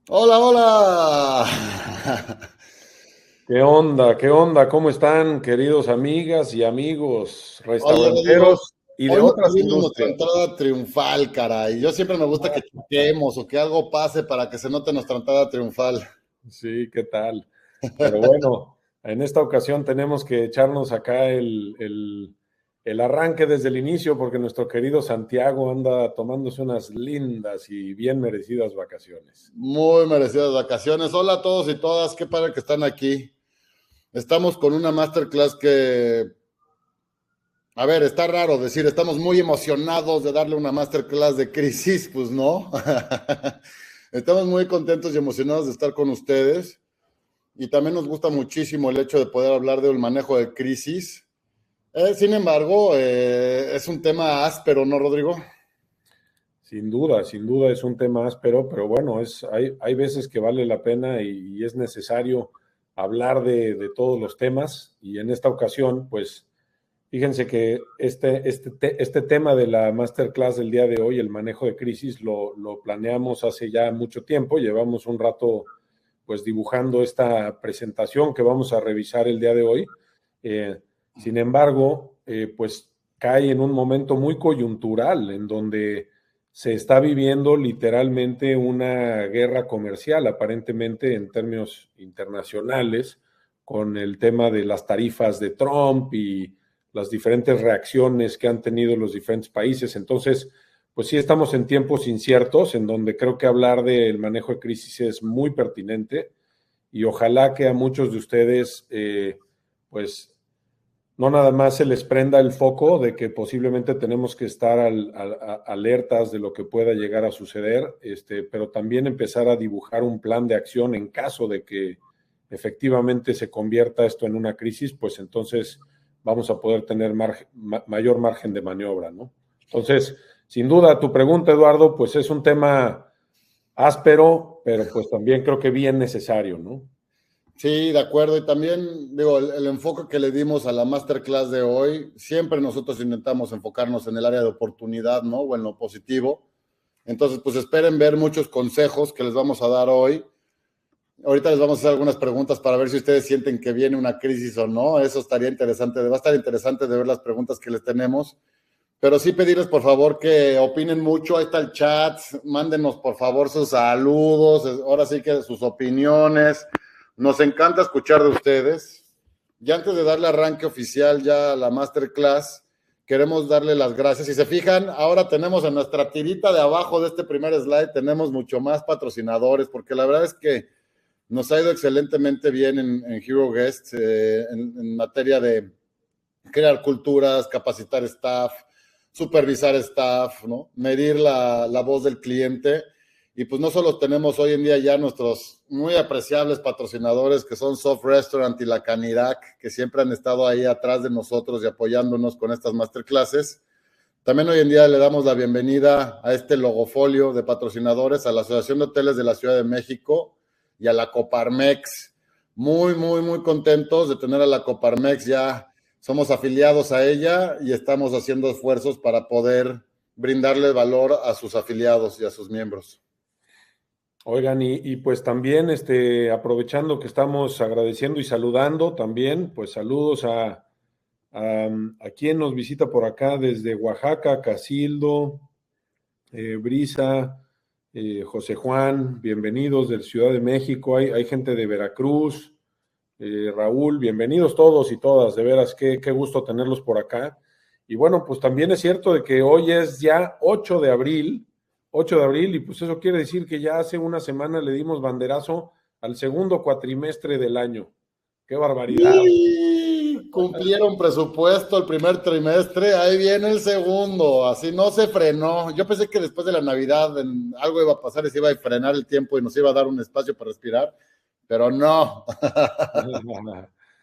Hola, hola. ¿Qué onda? ¿Qué onda? ¿Cómo están, queridos amigas y amigos Oye, Rodrigo, restauranteros y de hoy nos otras perdimos nuestra industrias? entrada triunfal, caray. Yo siempre me gusta que choquemos o que algo pase para que se note nuestra entrada triunfal. Sí, ¿qué tal? Pero bueno, en esta ocasión tenemos que echarnos acá el arranque desde el inicio porque nuestro querido Santiago anda tomándose unas lindas y bien merecidas vacaciones. Muy merecidas vacaciones. Hola a todos y todas, qué padre que están aquí. Estamos con una masterclass que, a ver, está raro decir, estamos muy emocionados de darle una masterclass de crisis, pues no. Estamos muy contentos y emocionados de estar con ustedes. Y también nos gusta muchísimo el hecho de poder hablar del manejo de crisis. Sin embargo, es un tema áspero, ¿no, Rodrigo? Sin duda es un tema áspero, pero bueno, hay veces que vale la pena y es necesario hablar de todos los temas y en esta ocasión, pues fíjense que este tema de la masterclass del día de hoy, el manejo de crisis, lo planeamos hace ya mucho tiempo, llevamos un rato pues dibujando esta presentación que vamos a revisar el día de hoy. Eh, Sin embargo, pues cae en un momento muy coyuntural en donde se está viviendo literalmente una guerra comercial, aparentemente en términos internacionales, con el tema de las tarifas de Trump y las diferentes reacciones que han tenido los diferentes países. Entonces, pues sí estamos en tiempos inciertos, en donde creo que hablar del manejo de crisis es muy pertinente y ojalá que a muchos de ustedes, pues no nada más se les prenda el foco de que posiblemente tenemos que estar alertas de lo que pueda llegar a suceder, pero también empezar a dibujar un plan de acción en caso de que efectivamente se convierta esto en una crisis, pues entonces vamos a poder tener mayor margen de maniobra, ¿no? Entonces, sin duda, tu pregunta, Eduardo, pues es un tema áspero, pero pues también creo que bien necesario, ¿no? Sí, de acuerdo. Y también, digo, el enfoque que le dimos a la masterclass de hoy, siempre nosotros intentamos enfocarnos en el área de oportunidad, ¿no? O en lo positivo. Entonces, pues esperen ver muchos consejos que les vamos a dar hoy. Ahorita les vamos a hacer algunas preguntas para ver si ustedes sienten que viene una crisis o no. Eso estaría interesante. Va a estar interesante de ver las preguntas que les tenemos. Pero sí pedirles por favor que opinen mucho. Ahí está el chat. Mándenos por favor sus saludos. Ahora sí que sus opiniones. Nos encanta escuchar de ustedes. Y antes de darle arranque oficial ya a la masterclass, queremos darle las gracias. Si se fijan, ahora tenemos en nuestra tirita de abajo de este primer slide, tenemos mucho más patrocinadores, porque la verdad es que nos ha ido excelentemente bien en Hero Guest en materia de crear culturas, capacitar staff, supervisar staff, ¿no? Medir la voz del cliente. Y pues no solo tenemos hoy en día ya nuestros muy apreciables patrocinadores que son Soft Restaurant y la Canirac, que siempre han estado ahí atrás de nosotros y apoyándonos con estas masterclasses. También hoy en día le damos la bienvenida a este logofolio de patrocinadores a la Asociación de Hoteles de la Ciudad de México y a la Coparmex. Muy, muy, muy contentos de tener a la Coparmex ya. Somos afiliados a ella y estamos haciendo esfuerzos para poder brindarle valor a sus afiliados y a sus miembros. Oigan, y pues también aprovechando que estamos agradeciendo y saludando también, pues saludos a quien nos visita por acá desde Oaxaca, Casildo, Brisa, José Juan, bienvenidos del Ciudad de México, hay gente de Veracruz, Raúl, bienvenidos todos y todas, de veras, qué gusto tenerlos por acá. Y bueno, pues también es cierto de que hoy es ya 8 de abril, y pues eso quiere decir que ya hace una semana le dimos banderazo al segundo cuatrimestre del año. ¡Qué barbaridad! Y cumplieron presupuesto el primer trimestre, ahí viene el segundo, así no se frenó. Yo pensé que después de la Navidad algo iba a pasar y se iba a frenar el tiempo y nos iba a dar un espacio para respirar, pero no.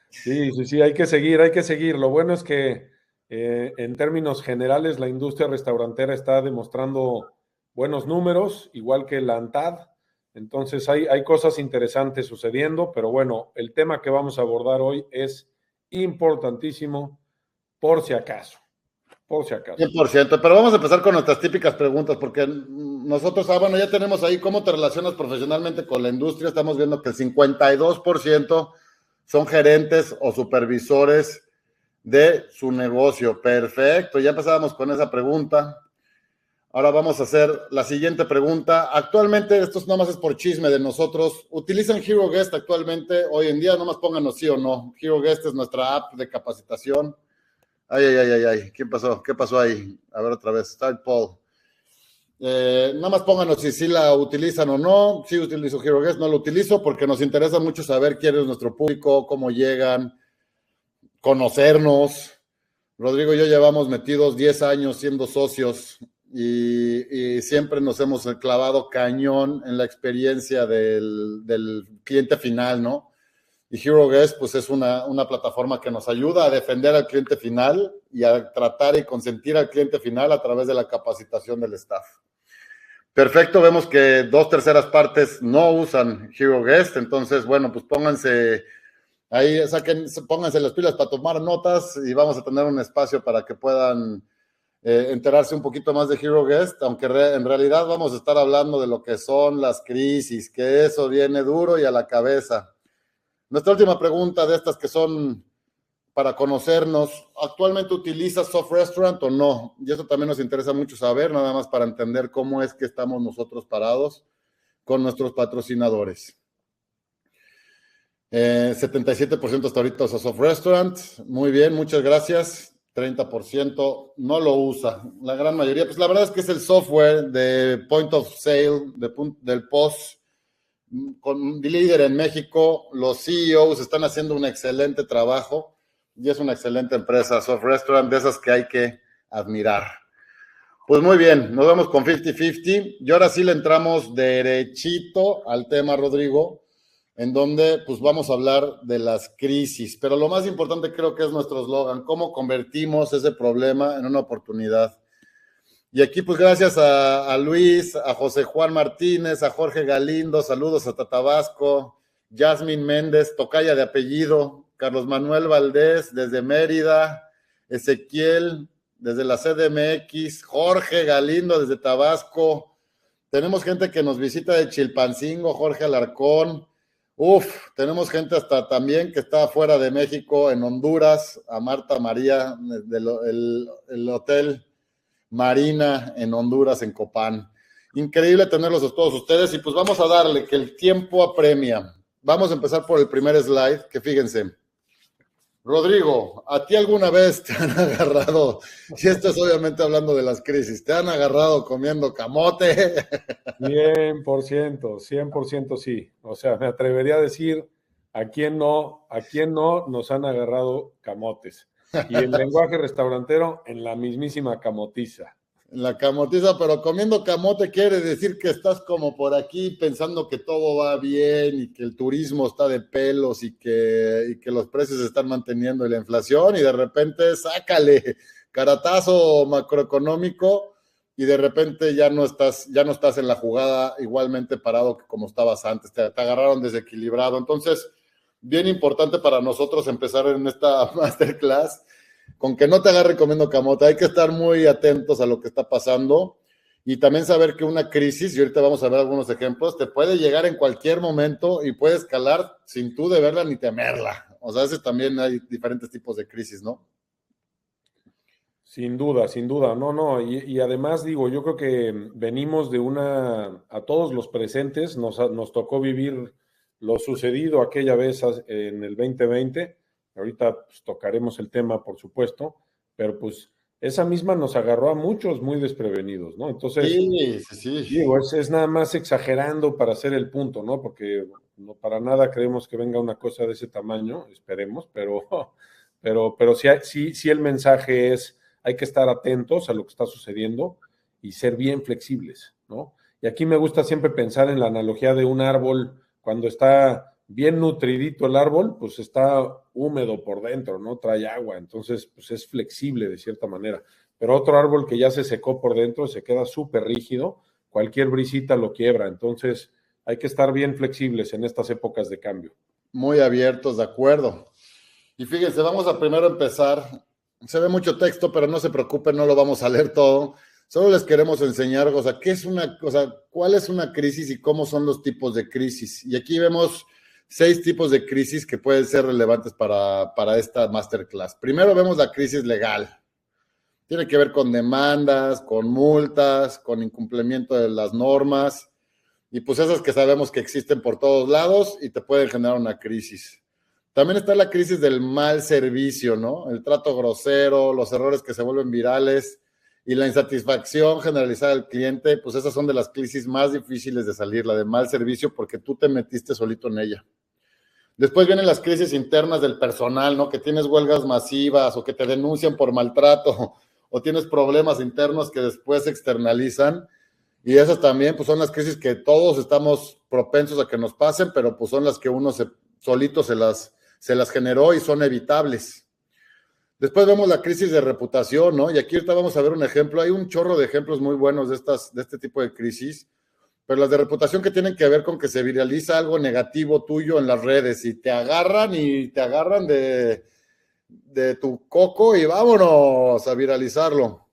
Sí, sí, sí, hay que seguir, hay que seguir. Lo bueno es que en términos generales la industria restaurantera está demostrando buenos números, igual que la ANTAD. Entonces hay cosas interesantes sucediendo, pero bueno, el tema que vamos a abordar hoy es importantísimo por si acaso. por si acaso. 100%, pero vamos a empezar con nuestras típicas preguntas, porque nosotros, bueno, ya tenemos ahí cómo te relacionas profesionalmente con la industria. Estamos viendo que el 52% son gerentes o supervisores de su negocio. Perfecto, ya empezábamos con esa pregunta. Ahora vamos a hacer la siguiente pregunta. Actualmente, esto nada más es por chisme de nosotros, ¿utilizan Hero Guest actualmente? Hoy en día, nomás pónganos sí o no. Hero Guest es nuestra app de capacitación. Ay. ¿Qué pasó? ¿Qué pasó ahí? A ver otra vez. Start poll. Nada más pónganos si sí la utilizan o no. Sí utilizo Hero Guest, no lo utilizo porque nos interesa mucho saber quién es nuestro público, cómo llegan, conocernos. Rodrigo y yo llevamos metidos 10 años siendo socios y siempre nos hemos clavado cañón en la experiencia del cliente final, ¿no? Y Hero Guest, pues es una plataforma que nos ayuda a defender al cliente final y a tratar y consentir al cliente final a través de la capacitación del staff. Perfecto, vemos que 2/3 partes no usan Hero Guest, entonces, bueno, pues pónganse ahí, pónganse las pilas para tomar notas y vamos a tener un espacio para que puedan enterarse un poquito más de Hero Guest, aunque en realidad vamos a estar hablando de lo que son las crisis, que eso viene duro y a la cabeza. Nuestra última pregunta de estas que son para conocernos, ¿actualmente utilizas Soft Restaurant o no? Y eso también nos interesa mucho saber, nada más para entender cómo es que estamos nosotros parados con nuestros patrocinadores. 77% hasta ahorita usa Soft Restaurant. Muy bien, muchas gracias. 30% no lo usa. La gran mayoría, pues la verdad es que es el software de Point of Sale, del POS, con líder en México. Los CEOs están haciendo un excelente trabajo y es una excelente empresa, Soft Restaurant, de esas que hay que admirar. Pues muy bien, nos vemos con 50-50 y ahora sí le entramos derechito al tema, Rodrigo, en donde pues vamos a hablar de las crisis, pero lo más importante creo que es nuestro eslogan, cómo convertimos ese problema en una oportunidad. Y aquí pues gracias a Luis, a José Juan Martínez, a Jorge Galindo, saludos hasta Tabasco, Jasmine Méndez, tocaya de apellido, Carlos Manuel Valdés desde Mérida, Ezequiel desde la CDMX, Jorge Galindo desde Tabasco, tenemos gente que nos visita de Chilpancingo, Jorge Alarcón. Tenemos gente hasta también que está fuera de México, en Honduras, a Marta María, el hotel Marina en Honduras, en Copán. Increíble tenerlos a todos ustedes y pues vamos a darle que el tiempo apremia. Vamos a empezar por el primer slide, que fíjense. Rodrigo, ¿a ti alguna vez te han agarrado, y esto es obviamente hablando de las crisis, te han agarrado comiendo camote? 100% sí. O sea, me atrevería a decir a quién no nos han agarrado camotes. Y el lenguaje restaurantero en la mismísima camotiza. La camotiza, pero comiendo camote quiere decir que estás como por aquí pensando que todo va bien y que el turismo está de pelos y que los precios se están manteniendo y la inflación y de repente sácale caratazo macroeconómico y de repente ya no estás en la jugada igualmente parado que como estabas antes, te agarraron desequilibrado. Entonces, bien importante para nosotros empezar en esta masterclass con que no te agarre comiendo camote. Hay que estar muy atentos a lo que está pasando y también saber que una crisis, y ahorita vamos a ver algunos ejemplos, te puede llegar en cualquier momento y puede escalar sin tú deberla ni temerla. O sea, también hay diferentes tipos de crisis, ¿no? Sin duda. No. Y además digo, yo creo que venimos de a todos los presentes nos tocó vivir lo sucedido aquella vez en el 2020. Ahorita pues, tocaremos el tema, por supuesto, pero pues esa misma nos agarró a muchos muy desprevenidos, ¿no? Entonces, sí. Digo, es nada más exagerando para hacer el punto, ¿no? Porque no para nada creemos que venga una cosa de ese tamaño, esperemos, pero sí el mensaje es, hay que estar atentos a lo que está sucediendo y ser bien flexibles, ¿no? Y aquí me gusta siempre pensar en la analogía de un árbol, cuando está bien nutridito el árbol, pues está húmedo por dentro, ¿no? Trae agua, entonces pues es flexible de cierta manera. Pero otro árbol que ya se secó por dentro se queda súper rígido, cualquier brisita lo quiebra, entonces hay que estar bien flexibles en estas épocas de cambio. Muy abiertos, de acuerdo. Y fíjense, vamos a primero empezar Se ve mucho texto, pero no se preocupen, no lo vamos a leer todo. Solo les queremos enseñar, o sea, cuál es una crisis y cómo son los tipos de crisis. Y aquí vemos 6 tipos de crisis que pueden ser relevantes para esta masterclass. Primero vemos la crisis legal. Tiene que ver con demandas, con multas, con incumplimiento de las normas, y pues esas que sabemos que existen por todos lados y te pueden generar una crisis. También está la crisis del mal servicio, ¿no? El trato grosero, los errores que se vuelven virales y la insatisfacción generalizada del cliente, pues esas son de las crisis más difíciles de salir, la de mal servicio, porque tú te metiste solito en ella. Después vienen las crisis internas del personal, ¿no? Que tienes huelgas masivas o que te denuncian por maltrato o tienes problemas internos que después se externalizan. Y esas también pues son las crisis que todos estamos propensos a que nos pasen, pero pues son las que uno solito se las generó y son evitables. Después vemos la crisis de reputación, ¿no? Y aquí ahorita vamos a ver un ejemplo. Hay un chorro de ejemplos muy buenos de este tipo de crisis, pero las de reputación que tienen que ver con que se viraliza algo negativo tuyo en las redes y te agarran de tu coco y vámonos a viralizarlo.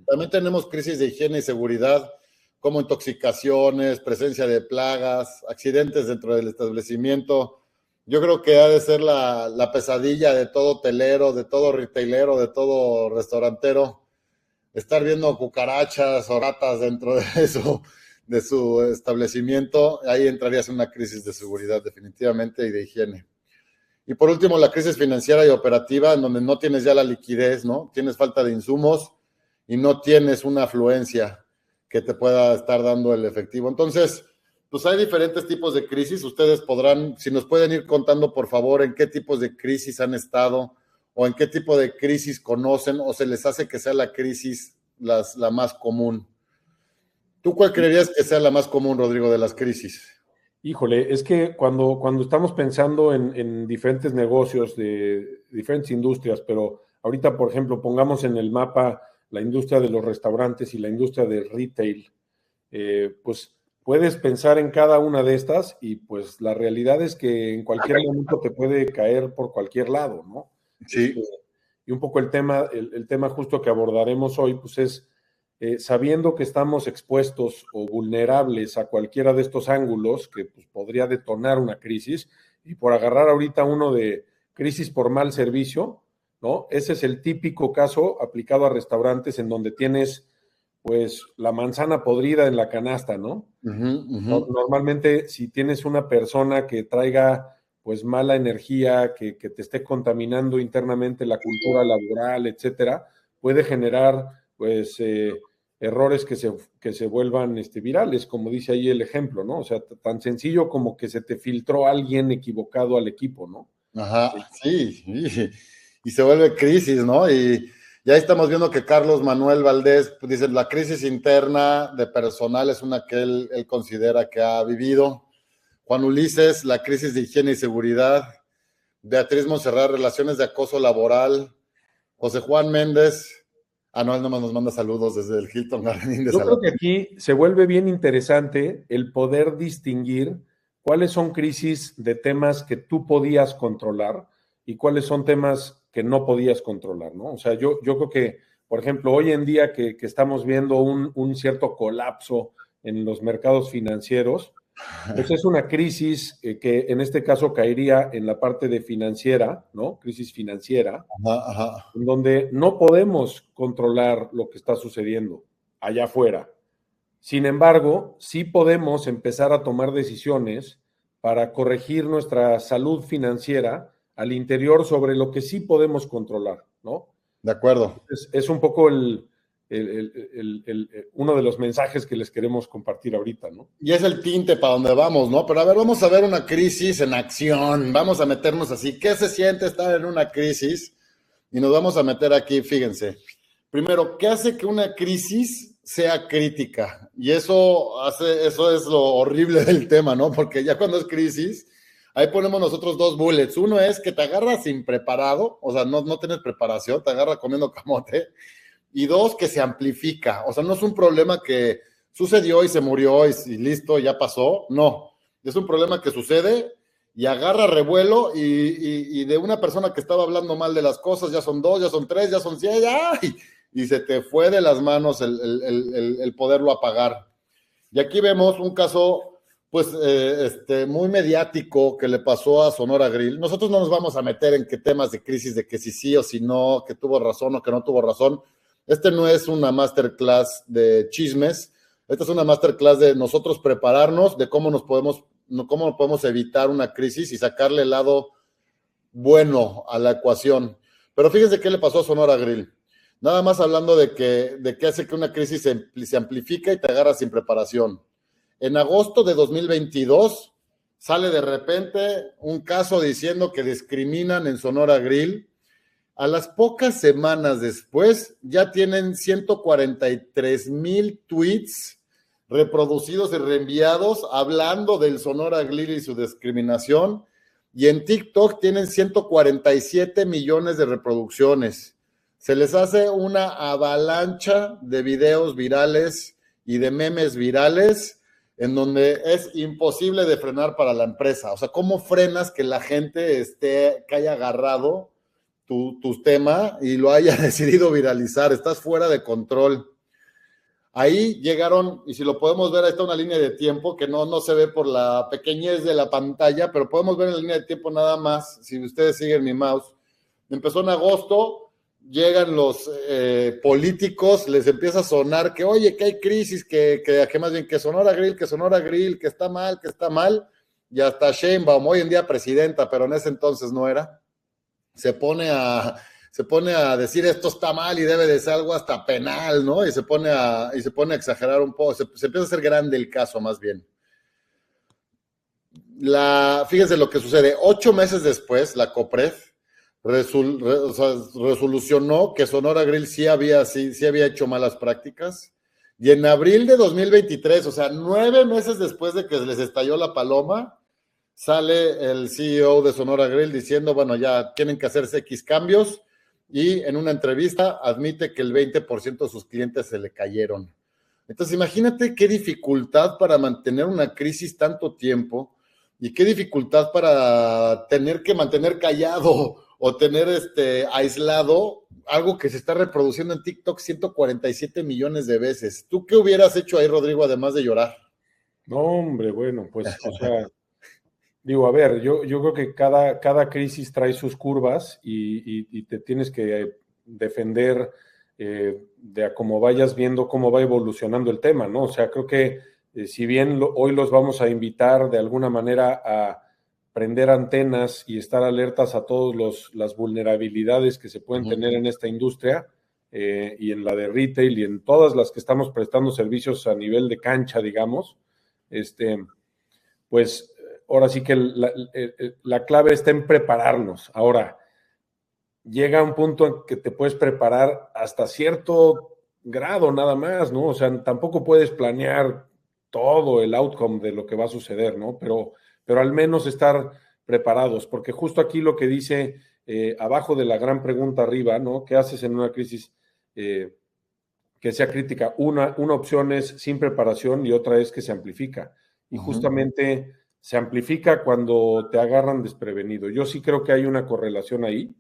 También tenemos crisis de higiene y seguridad, como intoxicaciones, presencia de plagas, accidentes dentro del establecimiento. Yo creo que ha de ser la pesadilla de todo hotelero, de todo retailero, de todo restaurantero, estar viendo cucarachas o ratas dentro de su establecimiento. Ahí entrarías en una crisis de seguridad definitivamente y de higiene. Y por último, la crisis financiera y operativa, en donde no tienes ya la liquidez, ¿no? Tienes falta de insumos y no tienes una afluencia que te pueda estar dando el efectivo. Entonces, pues hay diferentes tipos de crisis. Ustedes podrán, si nos pueden ir contando, por favor, en qué tipos de crisis han estado o en qué tipo de crisis conocen o se les hace que sea la crisis la más común. ¿Tú cuál creerías que sea la más común, Rodrigo, de las crisis? Híjole, es que cuando estamos pensando en diferentes negocios de diferentes industrias, pero ahorita, por ejemplo, pongamos en el mapa la industria de los restaurantes y la industria del retail, pues puedes pensar en cada una de estas y pues la realidad es que en cualquier momento te puede caer por cualquier lado, ¿no? Sí. Y un poco el tema justo que abordaremos hoy, pues es sabiendo que estamos expuestos o vulnerables a cualquiera de estos ángulos que pues, podría detonar una crisis, y por agarrar ahorita uno de crisis por mal servicio, ¿no? Ese es el típico caso aplicado a restaurantes en donde tienes pues la manzana podrida en la canasta, ¿no? Normalmente si tienes una persona que traiga pues mala energía, que te esté contaminando internamente la cultura laboral, etcétera, puede generar pues errores que se vuelvan virales, como dice ahí el ejemplo, ¿no? O sea, tan sencillo como que se te filtró alguien equivocado al equipo, ¿no? Ajá, sí, y se vuelve crisis, ¿no? Y ya estamos viendo que Carlos Manuel Valdés pues, dice, la crisis interna de personal es una que él considera que ha vivido. Juan Ulises, la crisis de higiene y seguridad. Beatriz Monserrat, relaciones de acoso laboral. José Juan Méndez, él nomás nos manda saludos desde el Hilton Garden Inn de Yo creo que aquí se vuelve bien interesante el poder distinguir cuáles son crisis de temas que tú podías controlar y cuáles son temas que no podías controlar, ¿no? O sea, yo creo que, por ejemplo, hoy en día que estamos viendo un cierto colapso en los mercados financieros, pues es una crisis que en este caso caería en la parte de financiera, ¿no? Crisis financiera, en donde no podemos controlar lo que está sucediendo allá afuera. Sin embargo, sí podemos empezar a tomar decisiones para corregir nuestra salud financiera al interior sobre lo que sí podemos controlar, ¿no? De acuerdo. Es un poco uno de los mensajes que les queremos compartir ahorita, ¿no? Y es el tinte para donde vamos, ¿no? Pero a ver, vamos a ver una crisis en acción. Vamos a meternos así. ¿Qué se siente estar en una crisis? Y nos vamos a meter aquí, fíjense. Primero, ¿qué hace que una crisis sea crítica? Y eso es lo horrible del tema, ¿no? Porque ya cuando es crisis, ahí ponemos nosotros 2 bullets. Uno es que te agarras impreparado, o sea, no tienes preparación, te agarras comiendo camote. Y 2, que se amplifica. O sea, no es un problema que sucedió y se murió y listo, ya pasó. No, es un problema que sucede y agarra revuelo y de una persona que estaba hablando mal de las cosas, ya son 2, ya son 3, ya son 100, y se te fue de las manos el poderlo apagar. Y aquí vemos un caso, pues, muy mediático que le pasó a Sonora Grill. Nosotros no nos vamos a meter en qué temas de crisis, de que si sí o si no, que tuvo razón o que no tuvo razón. Este no es una masterclass de chismes, esta es una masterclass de nosotros prepararnos, de cómo podemos evitar una crisis y sacarle el lado bueno a la ecuación. Pero fíjense qué le pasó a Sonora Grill. Nada más hablando de que hace que una crisis se amplifica y te agarra sin preparación. En agosto de 2022 sale de repente un caso diciendo que discriminan en Sonora Grill. A las pocas semanas después ya tienen 143,000 tweets reproducidos y reenviados hablando del Sonora Grill y su discriminación. Y en TikTok tienen 147 millones de reproducciones. Se les hace una avalancha de videos virales y de memes virales en donde es imposible de frenar para la empresa. O sea, ¿cómo frenas que la gente que haya agarrado tu tema y lo haya decidido viralizar? Estás fuera de control. Ahí llegaron, y si lo podemos ver, ahí está una línea de tiempo que no se ve por la pequeñez de la pantalla, pero podemos ver en la línea de tiempo nada más, si ustedes siguen mi mouse. Empezó en agosto, llegan los políticos, les empieza a sonar que, oye, que hay crisis, que más bien que Sonora Grill, que está mal, y hasta Sheinbaum, hoy en día presidenta, pero en ese entonces no era, se pone a decir esto está mal y debe de ser algo hasta penal, ¿no? Y se pone a exagerar un poco, se empieza a hacer grande el caso más bien. Fíjense lo que sucede, 8 meses después, la COPRED resolucionó que Sonora Grill sí había hecho malas prácticas, y en abril de 2023, o sea, 9 meses después de que les estalló la paloma, sale el CEO de Sonora Grill diciendo, bueno, ya tienen que hacerse X cambios, y en una entrevista admite que el 20% de sus clientes se le cayeron. Entonces, imagínate qué dificultad para mantener una crisis tanto tiempo y qué dificultad para tener que mantener callado o tener aislado algo que se está reproduciendo en TikTok 147 millones de veces. ¿Tú qué hubieras hecho ahí, Rodrigo, además de llorar? No, hombre, bueno, pues, o sea, digo, a ver, yo creo que cada crisis trae sus curvas y te tienes que defender de a cómo vayas viendo cómo va evolucionando el tema, ¿no? O sea, creo que si bien hoy los vamos a invitar de alguna manera a prender antenas y estar alertas a todas las vulnerabilidades que se pueden tener en esta industria y en la de retail y en todas las que estamos prestando servicios a nivel de cancha, digamos, pues ahora sí que la clave está en prepararnos. Ahora, llega un punto en que te puedes preparar hasta cierto grado nada más, ¿no? O sea, tampoco puedes planear todo el outcome de lo que va a suceder, ¿no? Pero al menos estar preparados, porque justo aquí lo que dice abajo de la gran pregunta arriba, ¿no? ¿Qué haces en una crisis que sea crítica? Una opción es sin preparación y otra es que se amplifica. Y justamente se amplifica cuando te agarran desprevenido. Yo sí creo que hay una correlación ahí,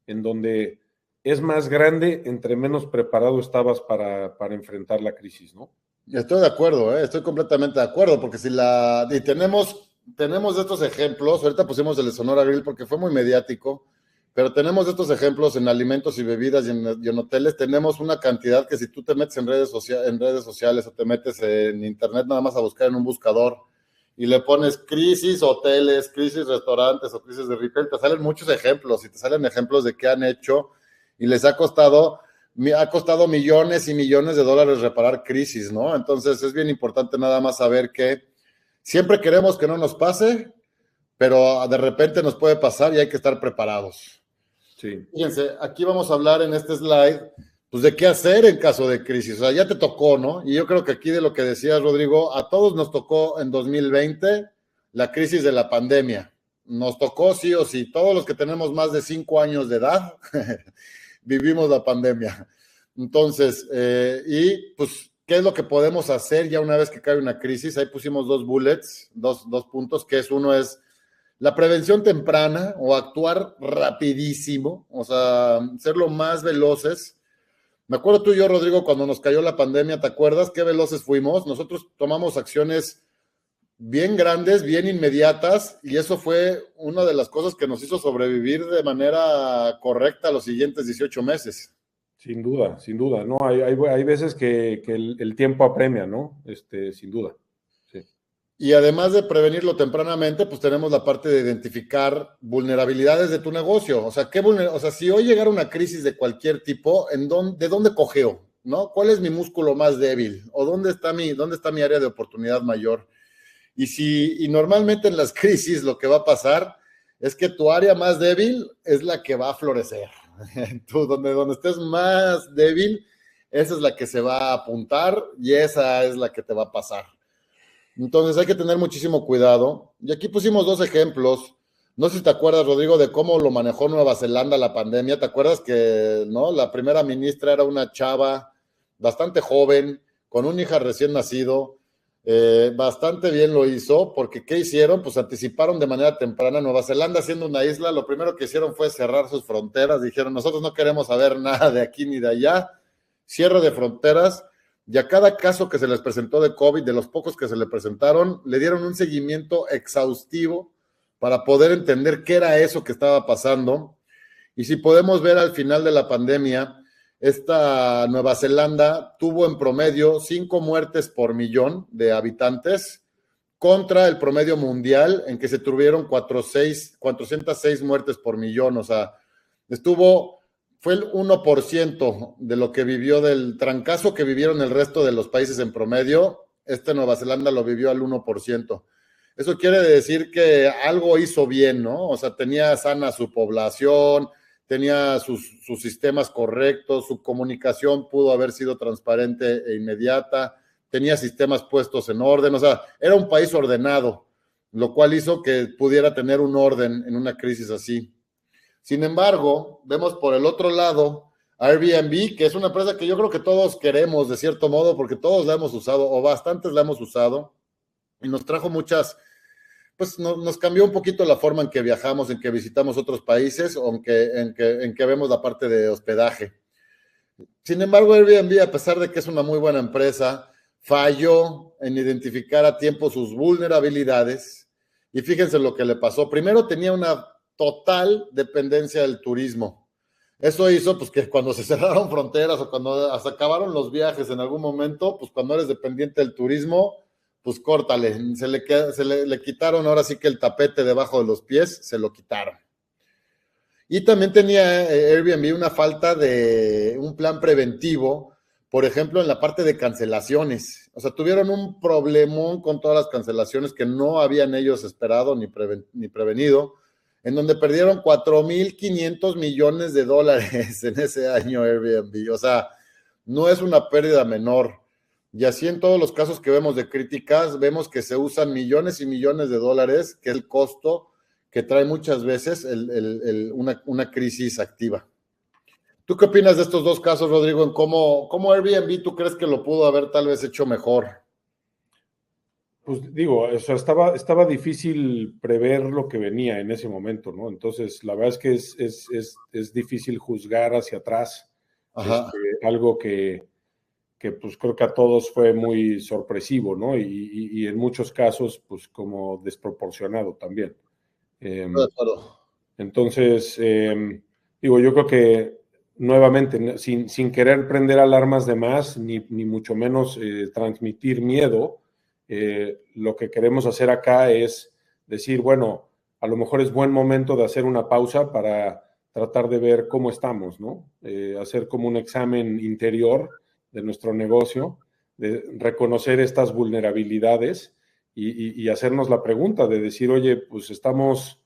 en donde es más grande entre menos preparado estabas para enfrentar la crisis, ¿no? Estoy de acuerdo, estoy completamente de acuerdo, porque y tenemos de estos ejemplos, ahorita pusimos el de Sonora Grill porque fue muy mediático, pero tenemos de estos ejemplos en alimentos y bebidas y en hoteles, tenemos una cantidad que si tú te metes en redes sociales o te metes en internet nada más a buscar en un buscador y le pones crisis hoteles, crisis restaurantes o crisis de retail, te salen muchos ejemplos y te salen ejemplos de qué han hecho y les ha costado millones y millones de dólares reparar crisis, ¿no? Entonces es bien importante nada más saber que siempre queremos que no nos pase, pero de repente nos puede pasar y hay que estar preparados. Sí. Fíjense, aquí vamos a hablar en este slide, pues de qué hacer en caso de crisis. O sea, ya te tocó, ¿no? Y yo creo que aquí de lo que decías, Rodrigo, a todos nos tocó en 2020 la crisis de la pandemia. Nos tocó sí o sí. Todos los que tenemos más de 5 años de edad vivimos la pandemia. Entonces, y pues, ¿qué es lo que podemos hacer ya una vez que cae una crisis? Ahí pusimos 2 bullets, dos puntos, que uno es la prevención temprana o actuar rapidísimo, o sea, ser lo más veloces. Me acuerdo tú y yo, Rodrigo, cuando nos cayó la pandemia, ¿te acuerdas qué veloces fuimos? Nosotros tomamos acciones bien grandes, bien inmediatas, y eso fue una de las cosas que nos hizo sobrevivir de manera correcta los siguientes 18 meses. Sin duda, ¿no? Hay veces que el tiempo apremia, ¿no? Sin duda. Sí. Y además de prevenirlo tempranamente, pues tenemos la parte de identificar vulnerabilidades de tu negocio. O sea, o sea, si hoy llegara una crisis de cualquier tipo, ¿de dónde cojeo? ¿No? ¿Cuál es mi músculo más débil? ¿O dónde está mi área de oportunidad mayor? Y normalmente en las crisis lo que va a pasar es que tu área más débil es la que va a florecer. Tú, donde estés más débil, esa es la que se va a apuntar y esa es la que te va a pasar. Entonces hay que tener muchísimo cuidado. Y aquí pusimos dos ejemplos. No sé si te acuerdas, Rodrigo, de cómo lo manejó Nueva Zelanda la pandemia. ¿Te acuerdas que no? La primera ministra era una chava bastante joven, con un hija recién nacido? Bastante bien lo hizo, porque ¿qué hicieron? Pues anticiparon de manera temprana. Nueva Zelanda, siendo una isla, lo primero que hicieron fue cerrar sus fronteras. Dijeron, nosotros no queremos saber nada de aquí ni de allá. Cierre de fronteras. Y a cada caso que se les presentó de COVID, de los pocos que se le presentaron, le dieron un seguimiento exhaustivo para poder entender qué era eso que estaba pasando. Y si podemos ver al final de la pandemia, esta Nueva Zelanda tuvo en promedio 5 muertes por millón de habitantes contra el promedio mundial en que se tuvieron 406 muertes por millón. O sea, fue el 1% de lo que vivió, del trancazo que vivieron el resto de los países en promedio. Nueva Zelanda lo vivió al 1%. Eso quiere decir que algo hizo bien, ¿no? O sea, tenía sana su población, tenía sus sistemas correctos, su comunicación pudo haber sido transparente e inmediata, tenía sistemas puestos en orden, o sea, era un país ordenado, lo cual hizo que pudiera tener un orden en una crisis así. Sin embargo, vemos por el otro lado Airbnb, que es una empresa que yo creo que todos queremos de cierto modo, porque todos la hemos usado, o bastantes la hemos usado, y nos trajo pues nos cambió un poquito la forma en que viajamos, en que visitamos otros países, o en que vemos la parte de hospedaje. Sin embargo, Airbnb, a pesar de que es una muy buena empresa, falló en identificar a tiempo sus vulnerabilidades. Y fíjense lo que le pasó. Primero, tenía una total dependencia del turismo. Eso hizo pues que cuando se cerraron fronteras o cuando se acabaron los viajes en algún momento, pues cuando eres dependiente del turismo, pues córtale, le quitaron ahora sí que el tapete debajo de los pies, se lo quitaron. Y también tenía Airbnb una falta de un plan preventivo, por ejemplo, en la parte de cancelaciones. O sea, tuvieron un problemón con todas las cancelaciones que no habían ellos esperado ni prevenido, en donde perdieron 4.500 millones de dólares en ese año Airbnb. O sea, no es una pérdida menor. Y así en todos los casos que vemos de críticas, vemos que se usan millones y millones de dólares, que es el costo que trae muchas veces una crisis activa. ¿Tú qué opinas de estos dos casos, Rodrigo? En cómo Airbnb tú crees que lo pudo haber tal vez hecho mejor? Pues digo, o sea, estaba difícil prever lo que venía en ese momento, ¿no? Entonces, la verdad es que es difícil juzgar hacia atrás. Algo que pues creo que a todos fue muy sorpresivo, ¿no? Y en muchos casos, pues como desproporcionado también. Entonces, digo, yo creo que nuevamente, sin querer prender alarmas de más, ni mucho menos transmitir miedo, lo que queremos hacer acá es decir, bueno, a lo mejor es buen momento de hacer una pausa para tratar de ver cómo estamos, ¿no? Hacer como un examen interior de nuestro negocio, de reconocer estas vulnerabilidades y hacernos la pregunta de decir, oye, pues estamos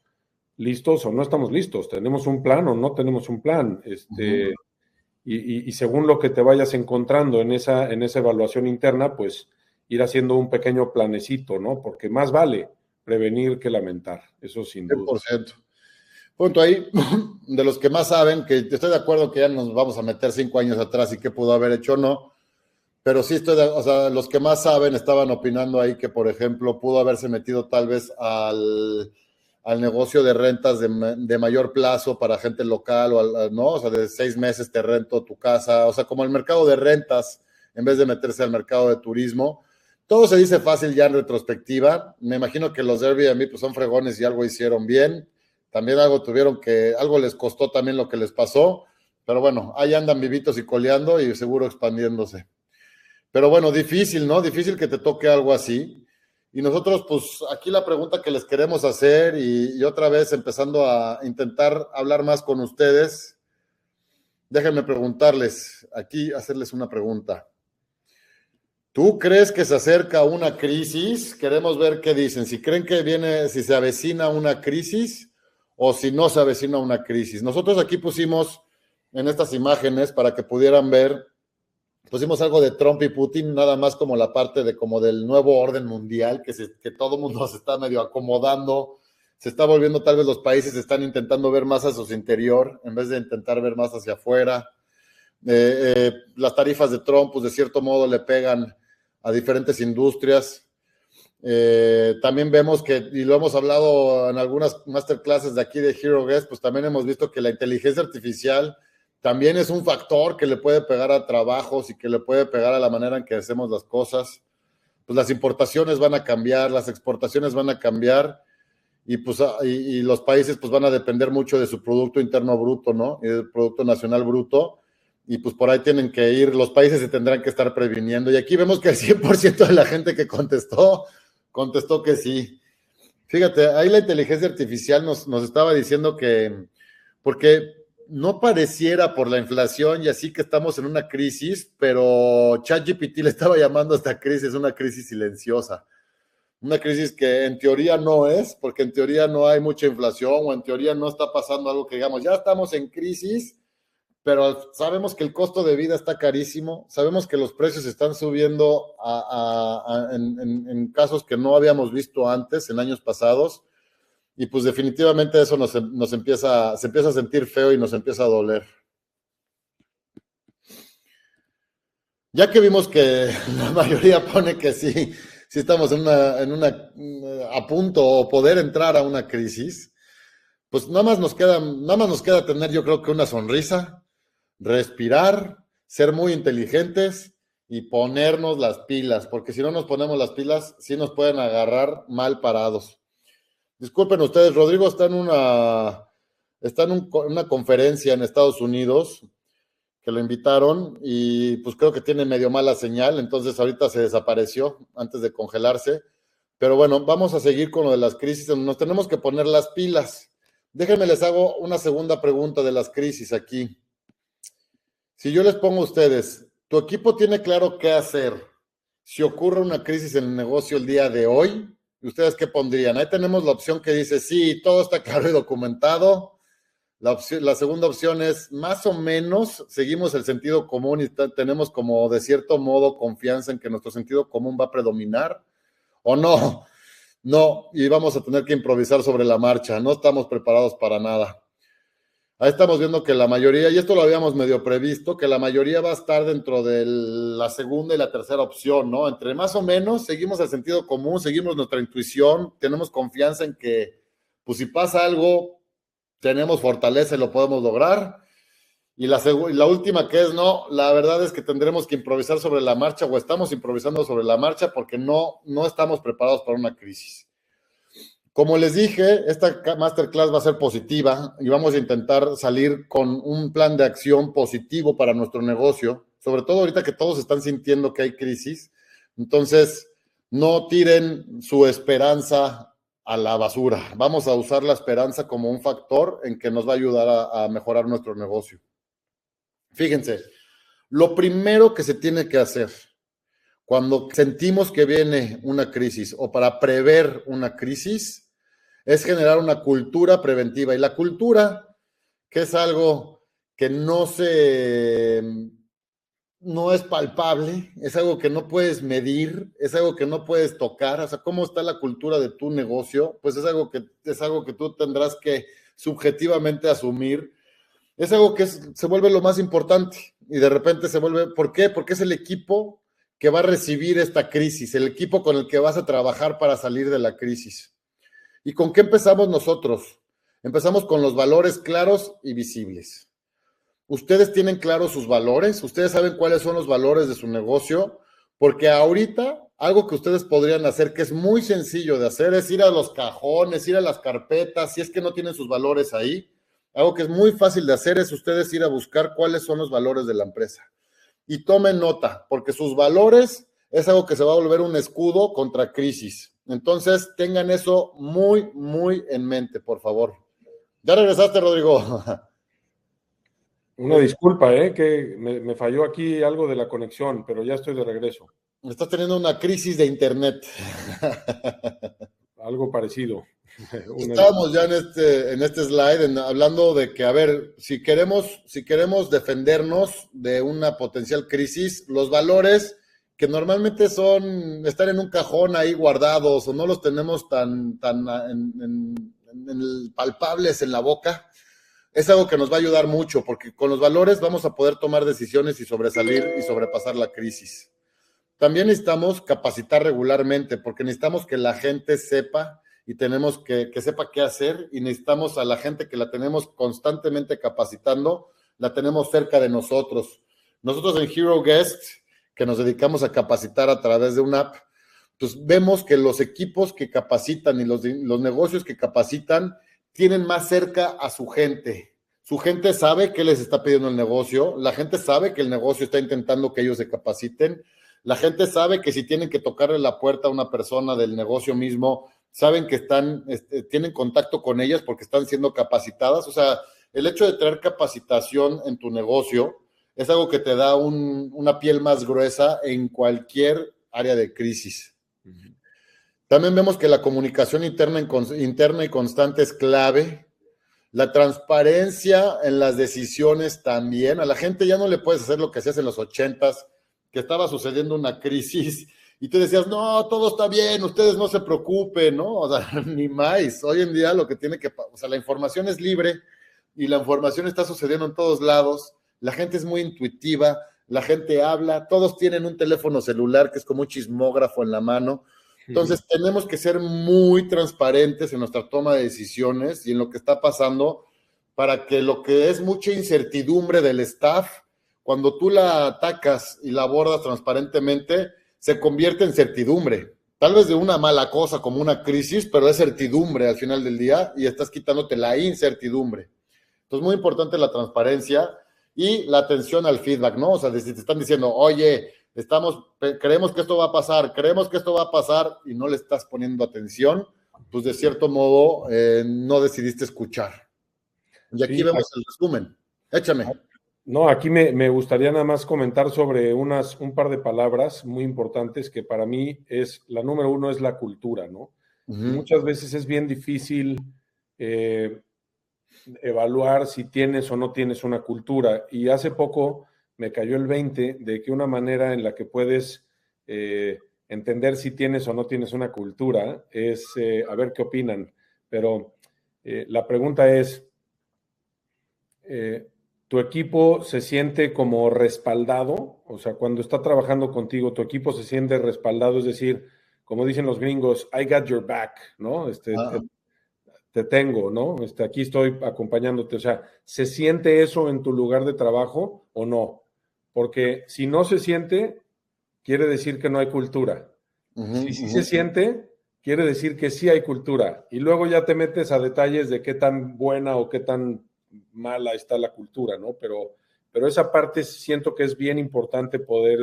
listos o no estamos listos, tenemos un plan o no tenemos un plan, y según lo que te vayas encontrando en esa evaluación interna, pues ir haciendo un pequeño planecito, ¿no? Porque más vale prevenir que lamentar, eso sin duda. 100%. Punto ahí, de los que más saben, que estoy de acuerdo que ya nos vamos a meter 5 años atrás y qué pudo haber hecho o no, pero sí o sea, los que más saben estaban opinando ahí que, por ejemplo, pudo haberse metido tal vez a al negocio de rentas de mayor plazo para gente local, ¿no? O sea, de 6 meses te rento tu casa, o sea, como el mercado de rentas, en vez de meterse al mercado de turismo. Todo se dice fácil ya en retrospectiva. Me imagino que los de Airbnb pues son fregones y algo hicieron bien. También algo les costó también lo que les pasó. Pero bueno, ahí andan vivitos y coleando y seguro expandiéndose. Pero bueno, difícil, ¿no? Difícil que te toque algo así. Y nosotros, pues, aquí la pregunta que les queremos hacer y otra vez empezando a intentar hablar más con ustedes, déjenme preguntarles, aquí hacerles una pregunta. ¿Tú crees que se acerca una crisis? Queremos ver qué dicen. Si creen que viene, si se avecina una crisis o si no se avecina una crisis. Nosotros aquí pusimos en estas imágenes para que pudieran ver, pusimos algo de Trump y Putin, nada más como la parte de como del nuevo orden mundial, que todo el mundo se está medio acomodando, se está volviendo, tal vez los países están intentando ver más hacia su interior en vez de intentar ver más hacia afuera. Las tarifas de Trump, pues de cierto modo le pegan a diferentes industrias. También vemos que, y lo hemos hablado en algunas masterclasses de aquí de Hero Guest, pues también hemos visto que la inteligencia artificial también es un factor que le puede pegar a trabajos y que le puede pegar a la manera en que hacemos las cosas. Pues las importaciones van a cambiar, las exportaciones van a cambiar y pues y los países pues van a depender mucho de su Producto Interno Bruto, ¿no? Y del Producto Nacional Bruto. Y pues por ahí tienen que ir, los países se tendrán que estar previniendo. Y aquí vemos que el 100% de la gente que contestó que sí. Fíjate, ahí la inteligencia artificial nos estaba diciendo que, porque no pareciera por la inflación y así que estamos en una crisis, pero ChatGPT le estaba llamando a esta crisis una crisis silenciosa. Una crisis que en teoría no es, porque en teoría no hay mucha inflación o en teoría no está pasando algo que digamos, ya estamos en crisis, pero sabemos que el costo de vida está carísimo, sabemos que los precios están subiendo en casos que no habíamos visto antes, en años pasados, y pues definitivamente eso se empieza a sentir feo y nos empieza a doler. Ya que vimos que la mayoría pone que sí estamos a punto o poder entrar a una crisis, pues nada más nos queda tener, yo creo que una sonrisa, respirar, ser muy inteligentes y ponernos las pilas, porque si no nos ponemos las pilas, sí nos pueden agarrar mal parados. Disculpen ustedes, Rodrigo está en una conferencia en Estados Unidos, que lo invitaron y pues creo que tiene medio mala señal, entonces ahorita se desapareció antes de congelarse. Pero bueno, vamos a seguir con lo de las crisis, nos tenemos que poner las pilas. Déjenme les hago una segunda pregunta de las crisis aquí. Si yo les pongo a ustedes, ¿tu equipo tiene claro qué hacer si ocurre una crisis en el negocio el día de hoy? ¿Ustedes qué pondrían? Ahí tenemos la opción que dice, sí, todo está claro y documentado. La segunda opción es, más o menos, seguimos el sentido común y tenemos como de cierto modo confianza en que nuestro sentido común va a predominar. ¿O no? No, y vamos a tener que improvisar sobre la marcha. No estamos preparados para nada. Ahí estamos viendo que la mayoría, y esto lo habíamos medio previsto, que la mayoría va a estar dentro de la segunda y la tercera opción, ¿no? Entre más o menos, seguimos el sentido común, seguimos nuestra intuición, tenemos confianza en que, pues si pasa algo, tenemos fortaleza y lo podemos lograr. Y la última que es, no, la verdad es que tendremos que improvisar sobre la marcha o estamos improvisando sobre la marcha porque no estamos preparados para una crisis. Como les dije, esta masterclass va a ser positiva y vamos a intentar salir con un plan de acción positivo para nuestro negocio, sobre todo ahorita que todos están sintiendo que hay crisis. Entonces, no tiren su esperanza a la basura. Vamos a usar la esperanza como un factor en que nos va a ayudar a mejorar nuestro negocio. Fíjense, lo primero que se tiene que hacer cuando sentimos que viene una crisis o para prever una crisis es generar una cultura preventiva. Y la cultura, que es algo que no es palpable, es algo que no puedes medir, es algo que no puedes tocar. O sea, ¿cómo está la cultura de tu negocio? Pues es algo que tú tendrás que subjetivamente asumir. Es algo que se vuelve lo más importante y de repente se vuelve, ¿por qué? Porque es el equipo que va a recibir esta crisis, el equipo con el que vas a trabajar para salir de la crisis. ¿Y con qué empezamos nosotros? Empezamos con los valores claros y visibles. Ustedes tienen claros sus valores, ustedes saben cuáles son los valores de su negocio, porque ahorita algo que ustedes podrían hacer, que es muy sencillo de hacer, es ir a los cajones, ir a las carpetas, si es que no tienen sus valores ahí. Algo que es muy fácil de hacer es ustedes ir a buscar cuáles son los valores de la empresa. Y tomen nota, porque sus valores es algo que se va a volver un escudo contra crisis. Entonces, tengan eso muy, muy en mente, por favor. ¿Ya regresaste, Rodrigo? Una disculpa, que me falló aquí algo de la conexión, pero ya estoy de regreso. Estás teniendo una crisis de internet. Algo parecido. Estábamos ya en este slide hablando de que, a ver, si queremos defendernos de una potencial crisis, los valores que normalmente están en un cajón ahí guardados o no los tenemos tan palpables en la boca, es algo que nos va a ayudar mucho, porque con los valores vamos a poder tomar decisiones y sobresalir y sobrepasar la crisis. También necesitamos capacitar regularmente, porque necesitamos que la gente sepa y tenemos que sepa qué hacer, y necesitamos a la gente que la tenemos constantemente capacitando, la tenemos cerca de nosotros. Nosotros en Hero Guest, que nos dedicamos a capacitar a través de una app, pues vemos que los equipos que capacitan y los negocios que capacitan tienen más cerca a su gente. Su gente sabe qué les está pidiendo el negocio, la gente sabe que el negocio está intentando que ellos se capaciten, la gente sabe que si tienen que tocarle la puerta a una persona del negocio mismo, saben que tienen contacto con ellas porque están siendo capacitadas. O sea, el hecho de traer capacitación en tu negocio es algo que te da una piel más gruesa en cualquier área de crisis. También vemos que la comunicación interna y constante es clave. La transparencia en las decisiones también. A la gente ya no le puedes hacer lo que hacías en los 80s, que estaba sucediendo una crisis y tú decías, no, todo está bien, ustedes no se preocupen, ¿no? O sea, ni más. Hoy en día lo que o sea, la información es libre y la información está sucediendo en todos lados. La gente es muy intuitiva, la gente habla, todos tienen un teléfono celular que es como un chismógrafo en la mano. Entonces, tenemos que ser muy transparentes en nuestra toma de decisiones y en lo que está pasando para que lo que es mucha incertidumbre del staff, cuando tú la atacas y la abordas transparentemente, se convierte en certidumbre. Tal vez de una mala cosa como una crisis, pero es certidumbre al final del día y estás quitándote la incertidumbre. Entonces, muy importante la transparencia y la atención al feedback, ¿no? O sea, si te están diciendo, oye, creemos que esto va a pasar y no le estás poniendo atención, pues de cierto modo no decidiste escuchar. Y aquí vemos el resumen. Échame. No, aquí me gustaría nada más comentar sobre un par de palabras muy importantes que para mí la número uno es la cultura, ¿no? Muchas veces es bien difícil evaluar si tienes o no tienes una cultura, y hace poco me cayó el 20 de que una manera en la que puedes entender si tienes o no tienes una cultura es, a ver qué opinan, pero la pregunta es, ¿tu equipo se siente como respaldado? O sea, cuando está trabajando contigo, ¿tu equipo se siente respaldado? Es decir, como dicen los gringos, I got your back, ¿no? Te tengo, ¿no? Aquí estoy acompañándote. O sea, ¿se siente eso en tu lugar de trabajo o no? Porque si no se siente, quiere decir que no hay cultura. Si sí se siente, quiere decir que sí hay cultura. Y luego ya te metes a detalles de qué tan buena o qué tan mala está la cultura, ¿no? Pero esa parte siento que es bien importante poder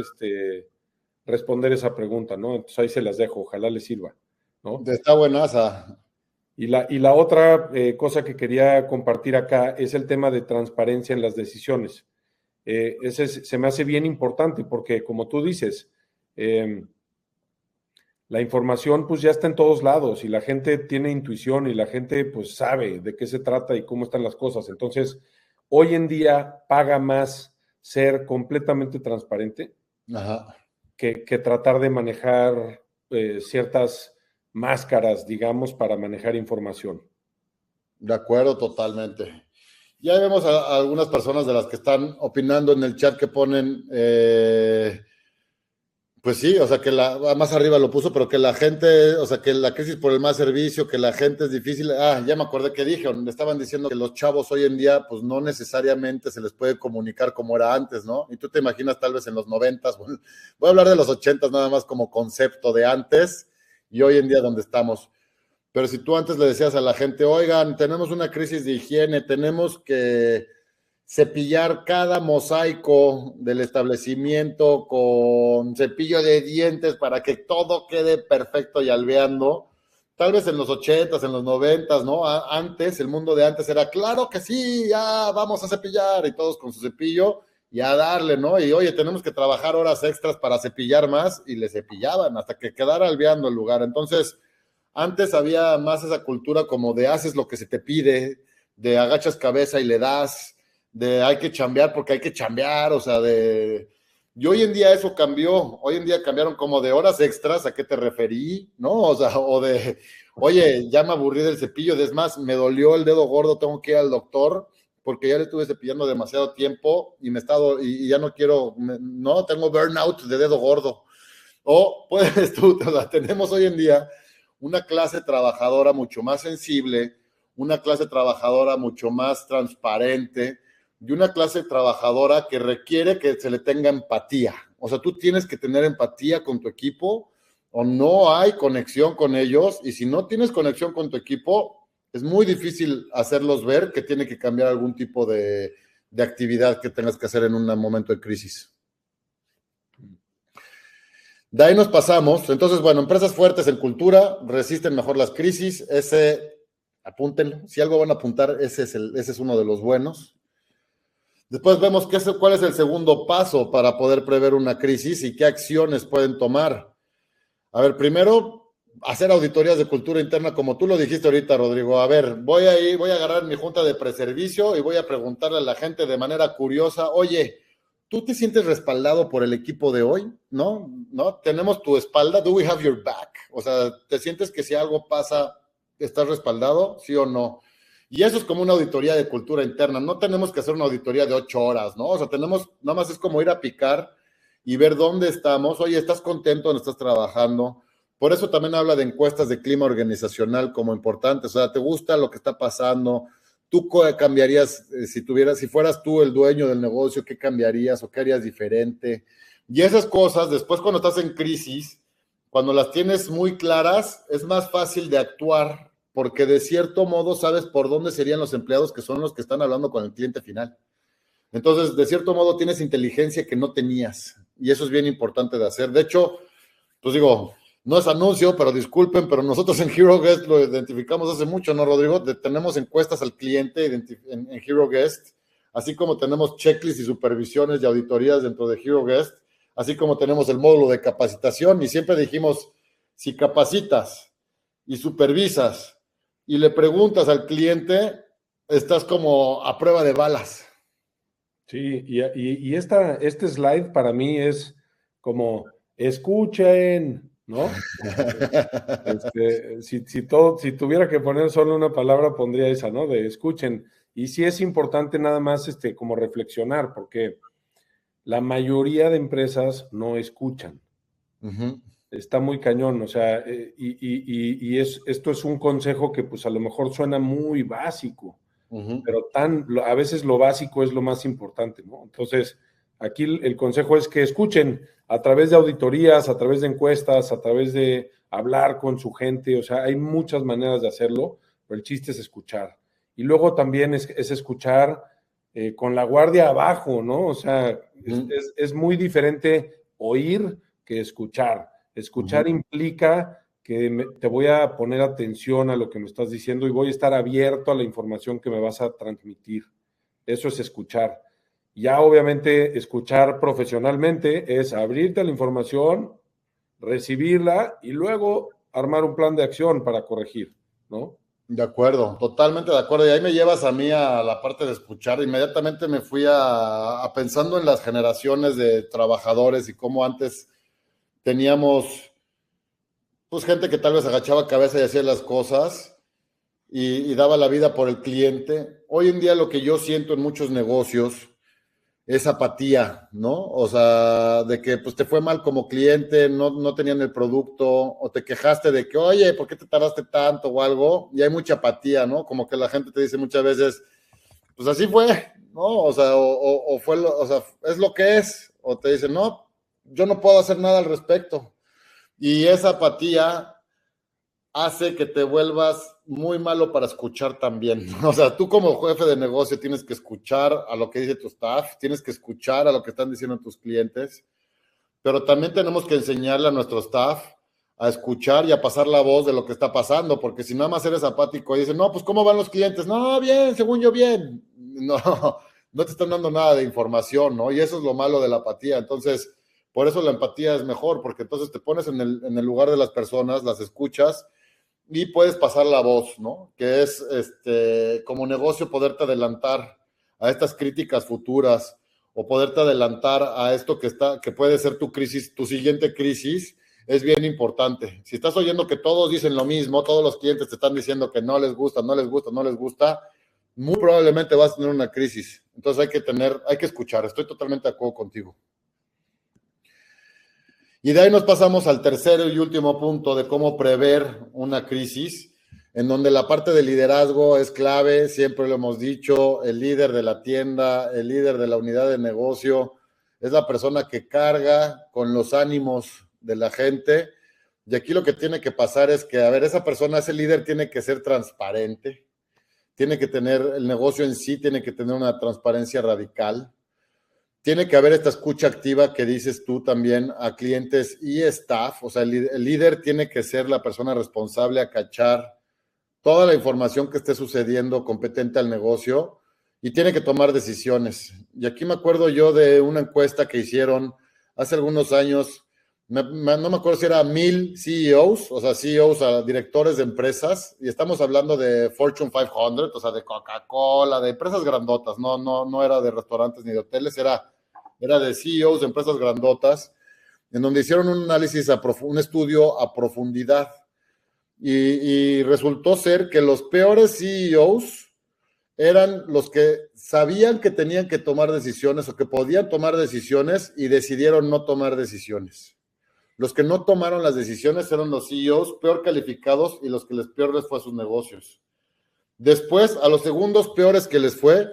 responder esa pregunta, ¿no? Entonces ahí se las dejo, ojalá les sirva, ¿no? Está buenaza. Y la otra cosa que quería compartir acá es el tema de transparencia en las decisiones. Ese se me hace bien importante porque, como tú dices, la información pues ya está en todos lados y la gente tiene intuición y la gente pues sabe de qué se trata y cómo están las cosas. Entonces, hoy en día paga más ser completamente transparente que tratar de manejar ciertas máscaras, digamos, para manejar información. De acuerdo, totalmente. Ya vemos a algunas personas de las que están opinando en el chat que ponen, Pues sí, o sea, más arriba lo puso, pero que la gente, o sea, que la crisis por el más servicio, que la gente es difícil. Ah, ya me acordé que dije, me estaban diciendo que los chavos hoy en día, pues no necesariamente se les puede comunicar como era antes, ¿no? Y tú te imaginas tal vez en los 90s, voy a hablar de los 80s nada más como concepto de antes y hoy en día donde estamos. Pero si tú antes le decías a la gente, oigan, tenemos una crisis de higiene, tenemos que cepillar cada mosaico del establecimiento con cepillo de dientes para que todo quede perfecto y alveando. Tal vez en los 80s, en los 90s, ¿no? Antes, el mundo de antes era, claro que sí, ya vamos a cepillar y todos con su cepillo y a darle, ¿no? Y oye, tenemos que trabajar horas extras para cepillar más y le cepillaban hasta que quedara alveando el lugar. Entonces, antes había más esa cultura como de haces lo que se te pide, de agachas cabeza y le das, de hay que chambear porque hay que chambear, o sea, y hoy en día eso cambió, hoy en día cambiaron como de horas extras, ¿a qué te referí? ¿No? O sea, o de, oye, ya me aburrí del cepillo, es más, me dolió el dedo gordo, tengo que ir al doctor, porque ya le estuve cepillando demasiado tiempo y me he estado, y ya no quiero, no, tengo burnout de dedo gordo. O puedes tú, o sea, tenemos hoy en día una clase trabajadora mucho más sensible, una clase trabajadora mucho más transparente, y una clase trabajadora que requiere que se le tenga empatía. O sea, tú tienes que tener empatía con tu equipo o no hay conexión con ellos y si no tienes conexión con tu equipo, es muy difícil hacerlos ver que tiene que cambiar algún tipo de actividad que tengas que hacer en un momento de crisis. De ahí nos pasamos. Entonces, bueno, empresas fuertes en cultura resisten mejor las crisis. Ese, apúntenlo. Si algo van a apuntar, ese es uno de los buenos. Después vemos cuál es el segundo paso para poder prever una crisis y qué acciones pueden tomar. A ver, primero, hacer auditorías de cultura interna, como tú lo dijiste ahorita, Rodrigo. A ver, voy a agarrar mi junta de preservicio y voy a preguntarle a la gente de manera curiosa, oye, ¿tú te sientes respaldado por el equipo de hoy? ¿No? ¿Tenemos tu espalda? ¿Do we have your back? O sea, ¿te sientes que si algo pasa, estás respaldado? ¿Sí o no? Y eso es como una auditoría de cultura interna. No tenemos que hacer una auditoría de 8 horas, ¿no? O sea, nada más es como ir a picar y ver dónde estamos. Oye, ¿estás contento donde estás trabajando? Por eso también habla de encuestas de clima organizacional como importantes. O sea, ¿te gusta lo que está pasando? ¿Tú cambiarías, si fueras tú el dueño del negocio, qué cambiarías o qué harías diferente? Y esas cosas, después cuando estás en crisis, cuando las tienes muy claras, es más fácil de actuar porque de cierto modo sabes por dónde serían los empleados que son los que están hablando con el cliente final. Entonces, de cierto modo tienes inteligencia que no tenías y eso es bien importante de hacer. De hecho, pues digo, no es anuncio, pero disculpen, pero nosotros en Hero Guest lo identificamos hace mucho, ¿no, Rodrigo? Tenemos encuestas al cliente en Hero Guest, así como tenemos checklists y supervisiones y auditorías dentro de Hero Guest, así como tenemos el módulo de capacitación y siempre dijimos, si capacitas y supervisas y le preguntas al cliente, estás como a prueba de balas. Sí, y este slide para mí es como, escuchen, ¿no? Si tuviera que poner solo una palabra, pondría esa, ¿no? De escuchen. Y sí es importante nada más como reflexionar, porque la mayoría de empresas no escuchan. Uh-huh. Está muy cañón, o sea, esto es un consejo que pues a lo mejor suena muy básico, uh-huh, pero a veces lo básico es lo más importante, ¿no? Entonces, aquí el consejo es que escuchen a través de auditorías, a través de encuestas, a través de hablar con su gente, o sea, hay muchas maneras de hacerlo, pero el chiste es escuchar. Y luego también es escuchar con la guardia abajo, ¿no? O sea, uh-huh, es muy diferente oír que escuchar. Escuchar uh-huh. implica que te voy a poner atención a lo que me estás diciendo y voy a estar abierto a la información que me vas a transmitir. Eso es escuchar. Ya obviamente escuchar profesionalmente es abrirte a la información, recibirla y luego armar un plan de acción para corregir, ¿no? De acuerdo, totalmente de acuerdo. Y ahí me llevas a mí a la parte de escuchar. Inmediatamente me fui a pensando en las generaciones de trabajadores y cómo antes teníamos pues gente que tal vez agachaba cabeza y hacía las cosas y daba la vida por el cliente. Hoy en día lo que yo siento en muchos negocios esa apatía, ¿no? O sea, de que pues te fue mal como cliente, no tenían el producto, o te quejaste de que, oye, ¿por qué te tardaste tanto o algo? Y hay mucha apatía, ¿no? Como que la gente te dice muchas veces, pues así fue, ¿no? O sea, o fue, o sea, es lo que es, o te dicen, no, yo no puedo hacer nada al respecto. Y esa apatía hace que te vuelvas muy malo para escuchar también. O sea, tú como jefe de negocio tienes que escuchar a lo que dice tu staff, tienes que escuchar a lo que están diciendo tus clientes, pero también tenemos que enseñarle a nuestro staff a escuchar y a pasar la voz de lo que está pasando, porque si nada más eres apático y dices, no, pues ¿cómo van los clientes? No, bien, según yo, bien. No, no te están dando nada de información, ¿no? Y eso es lo malo de la apatía. Entonces, por eso la empatía es mejor, porque entonces te pones en el lugar de las personas, las escuchas y puedes pasar la voz, ¿no? Que es como negocio poderte adelantar a estas críticas futuras o poderte adelantar a esto que puede ser tu crisis, tu siguiente crisis, es bien importante. Si estás oyendo que todos dicen lo mismo, todos los clientes te están diciendo que no les gusta, no les gusta, no les gusta, muy probablemente vas a tener una crisis. Entonces hay que escuchar. Estoy totalmente de acuerdo contigo. Y de ahí nos pasamos al tercer y último punto de cómo prever una crisis, en donde la parte de liderazgo es clave, siempre lo hemos dicho, el líder de la tienda, el líder de la unidad de negocio, es la persona que carga con los ánimos de la gente. Y aquí lo que tiene que pasar es que, a ver, esa persona, ese líder tiene que ser transparente, tiene que tener, el negocio en sí tiene que tener una transparencia radical. Tiene que haber esta escucha activa que dices tú también a clientes y staff. O sea, el líder tiene que ser la persona responsable a cachar toda la información que esté sucediendo competente al negocio y tiene que tomar decisiones. Y aquí me acuerdo yo de una encuesta que hicieron hace algunos años, no me acuerdo si era 1000 CEOs, o sea, CEOs, a directores de empresas, y estamos hablando de Fortune 500, o sea, de Coca-Cola, de empresas grandotas, no era de restaurantes ni de hoteles, era de CEOs de empresas grandotas, en donde hicieron un análisis, un estudio a profundidad. Y resultó ser que los peores CEOs eran los que sabían que tenían que tomar decisiones o que podían tomar decisiones y decidieron no tomar decisiones. Los que no tomaron las decisiones eran los CEOs peor calificados y los que peor les fue a sus negocios. Después, a los segundos peores que les fue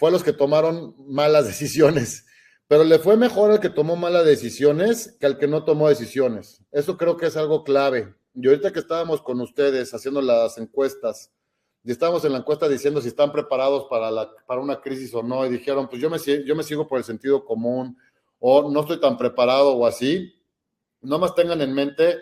a los que tomaron malas decisiones. Pero le fue mejor al que tomó malas decisiones que al que no tomó decisiones. Eso creo que es algo clave. Y ahorita que estábamos con ustedes haciendo las encuestas, y estábamos en la encuesta diciendo si están preparados para una crisis o no, y dijeron, pues yo me sigo por el sentido común, o no estoy tan preparado o así. Nomás tengan en mente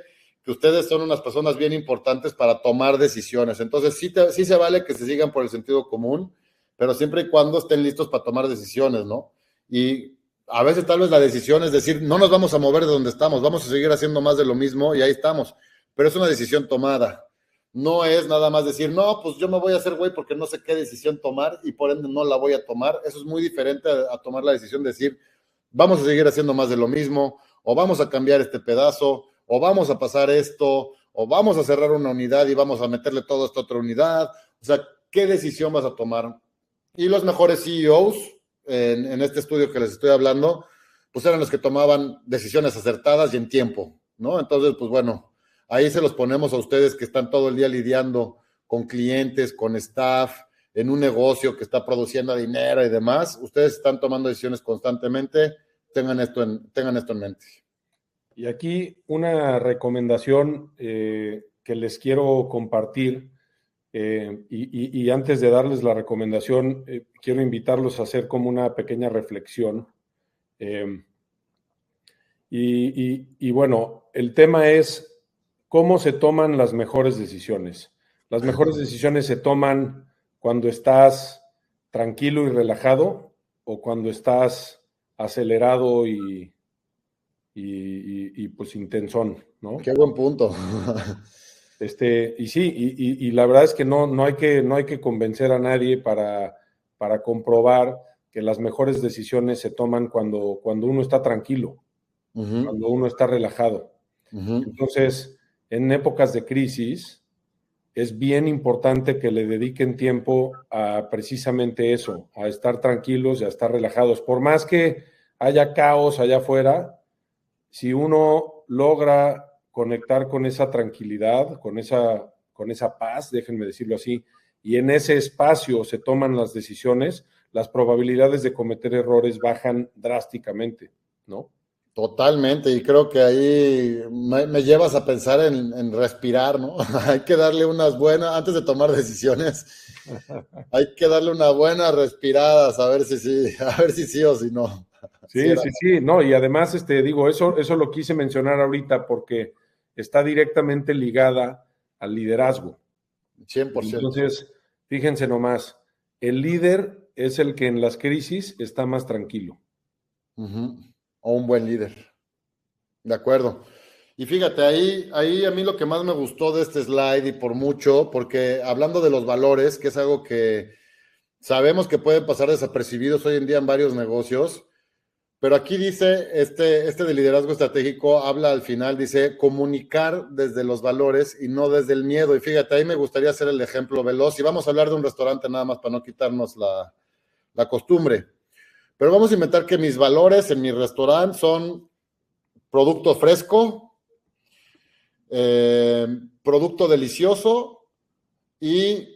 que ustedes son unas personas bien importantes para tomar decisiones. Entonces, sí se vale que se sigan por el sentido común, pero siempre y cuando estén listos para tomar decisiones, ¿no? Y a veces tal vez la decisión es decir, no nos vamos a mover de donde estamos, vamos a seguir haciendo más de lo mismo y ahí estamos. Pero es una decisión tomada. No es nada más decir, no, pues yo me voy a hacer güey porque no sé qué decisión tomar y por ende no la voy a tomar. Eso es muy diferente a tomar la decisión de decir, vamos a seguir haciendo más de lo mismo, o vamos a cambiar este pedazo, o vamos a pasar esto, o vamos a cerrar una unidad y vamos a meterle toda esta otra unidad. O sea, ¿qué decisión vas a tomar? Y los mejores CEOs, en este estudio que les estoy hablando, pues eran los que tomaban decisiones acertadas y en tiempo, ¿no? Entonces, pues bueno, ahí se los ponemos a ustedes que están todo el día lidiando con clientes, con staff, en un negocio que está produciendo dinero y demás. Ustedes están tomando decisiones constantemente. Tengan esto en mente. Y aquí una recomendación que les quiero compartir, y antes de darles la recomendación, quiero invitarlos a hacer como una pequeña reflexión. Y bueno, el tema es cómo se toman las mejores decisiones. Las mejores decisiones se toman cuando estás tranquilo y relajado o cuando estás acelerado y pues intensón, ¿no? Qué buen punto. Y sí, y la verdad es que no hay que convencer a nadie para comprobar que las mejores decisiones se toman cuando uno está tranquilo, cuando uno está relajado. Entonces, en épocas de crisis, es bien importante que le dediquen tiempo a precisamente eso, a estar tranquilos y a estar relajados. Por más que haya caos allá afuera, si uno logra conectar con esa tranquilidad, con esa paz, déjenme decirlo así, y en ese espacio se toman las decisiones, las probabilidades de cometer errores bajan drásticamente, ¿no? Totalmente, y creo que ahí me llevas a pensar en respirar, ¿no? Hay que darle unas buenas, antes de tomar decisiones, hay que darle una buena respirada, a ver si sí, a ver si sí o si no. Sí Sí, era sí, sí, no, y además, digo, eso lo quise mencionar ahorita porque está directamente ligada al liderazgo. 100%. Entonces, fíjense nomás, el líder es el que en las crisis está más tranquilo. Ujú. O un buen líder. De acuerdo. Y fíjate, ahí a mí lo que más me gustó de este slide y por mucho, porque hablando de los valores, que es algo que sabemos que pueden pasar desapercibidos hoy en día en varios negocios, pero aquí dice, este de liderazgo estratégico habla al final, dice, comunicar desde los valores y no desde el miedo. Y fíjate, ahí me gustaría hacer el ejemplo veloz y vamos a hablar de un restaurante nada más para no quitarnos la costumbre. Pero vamos a inventar que mis valores en mi restaurante son producto fresco, producto delicioso y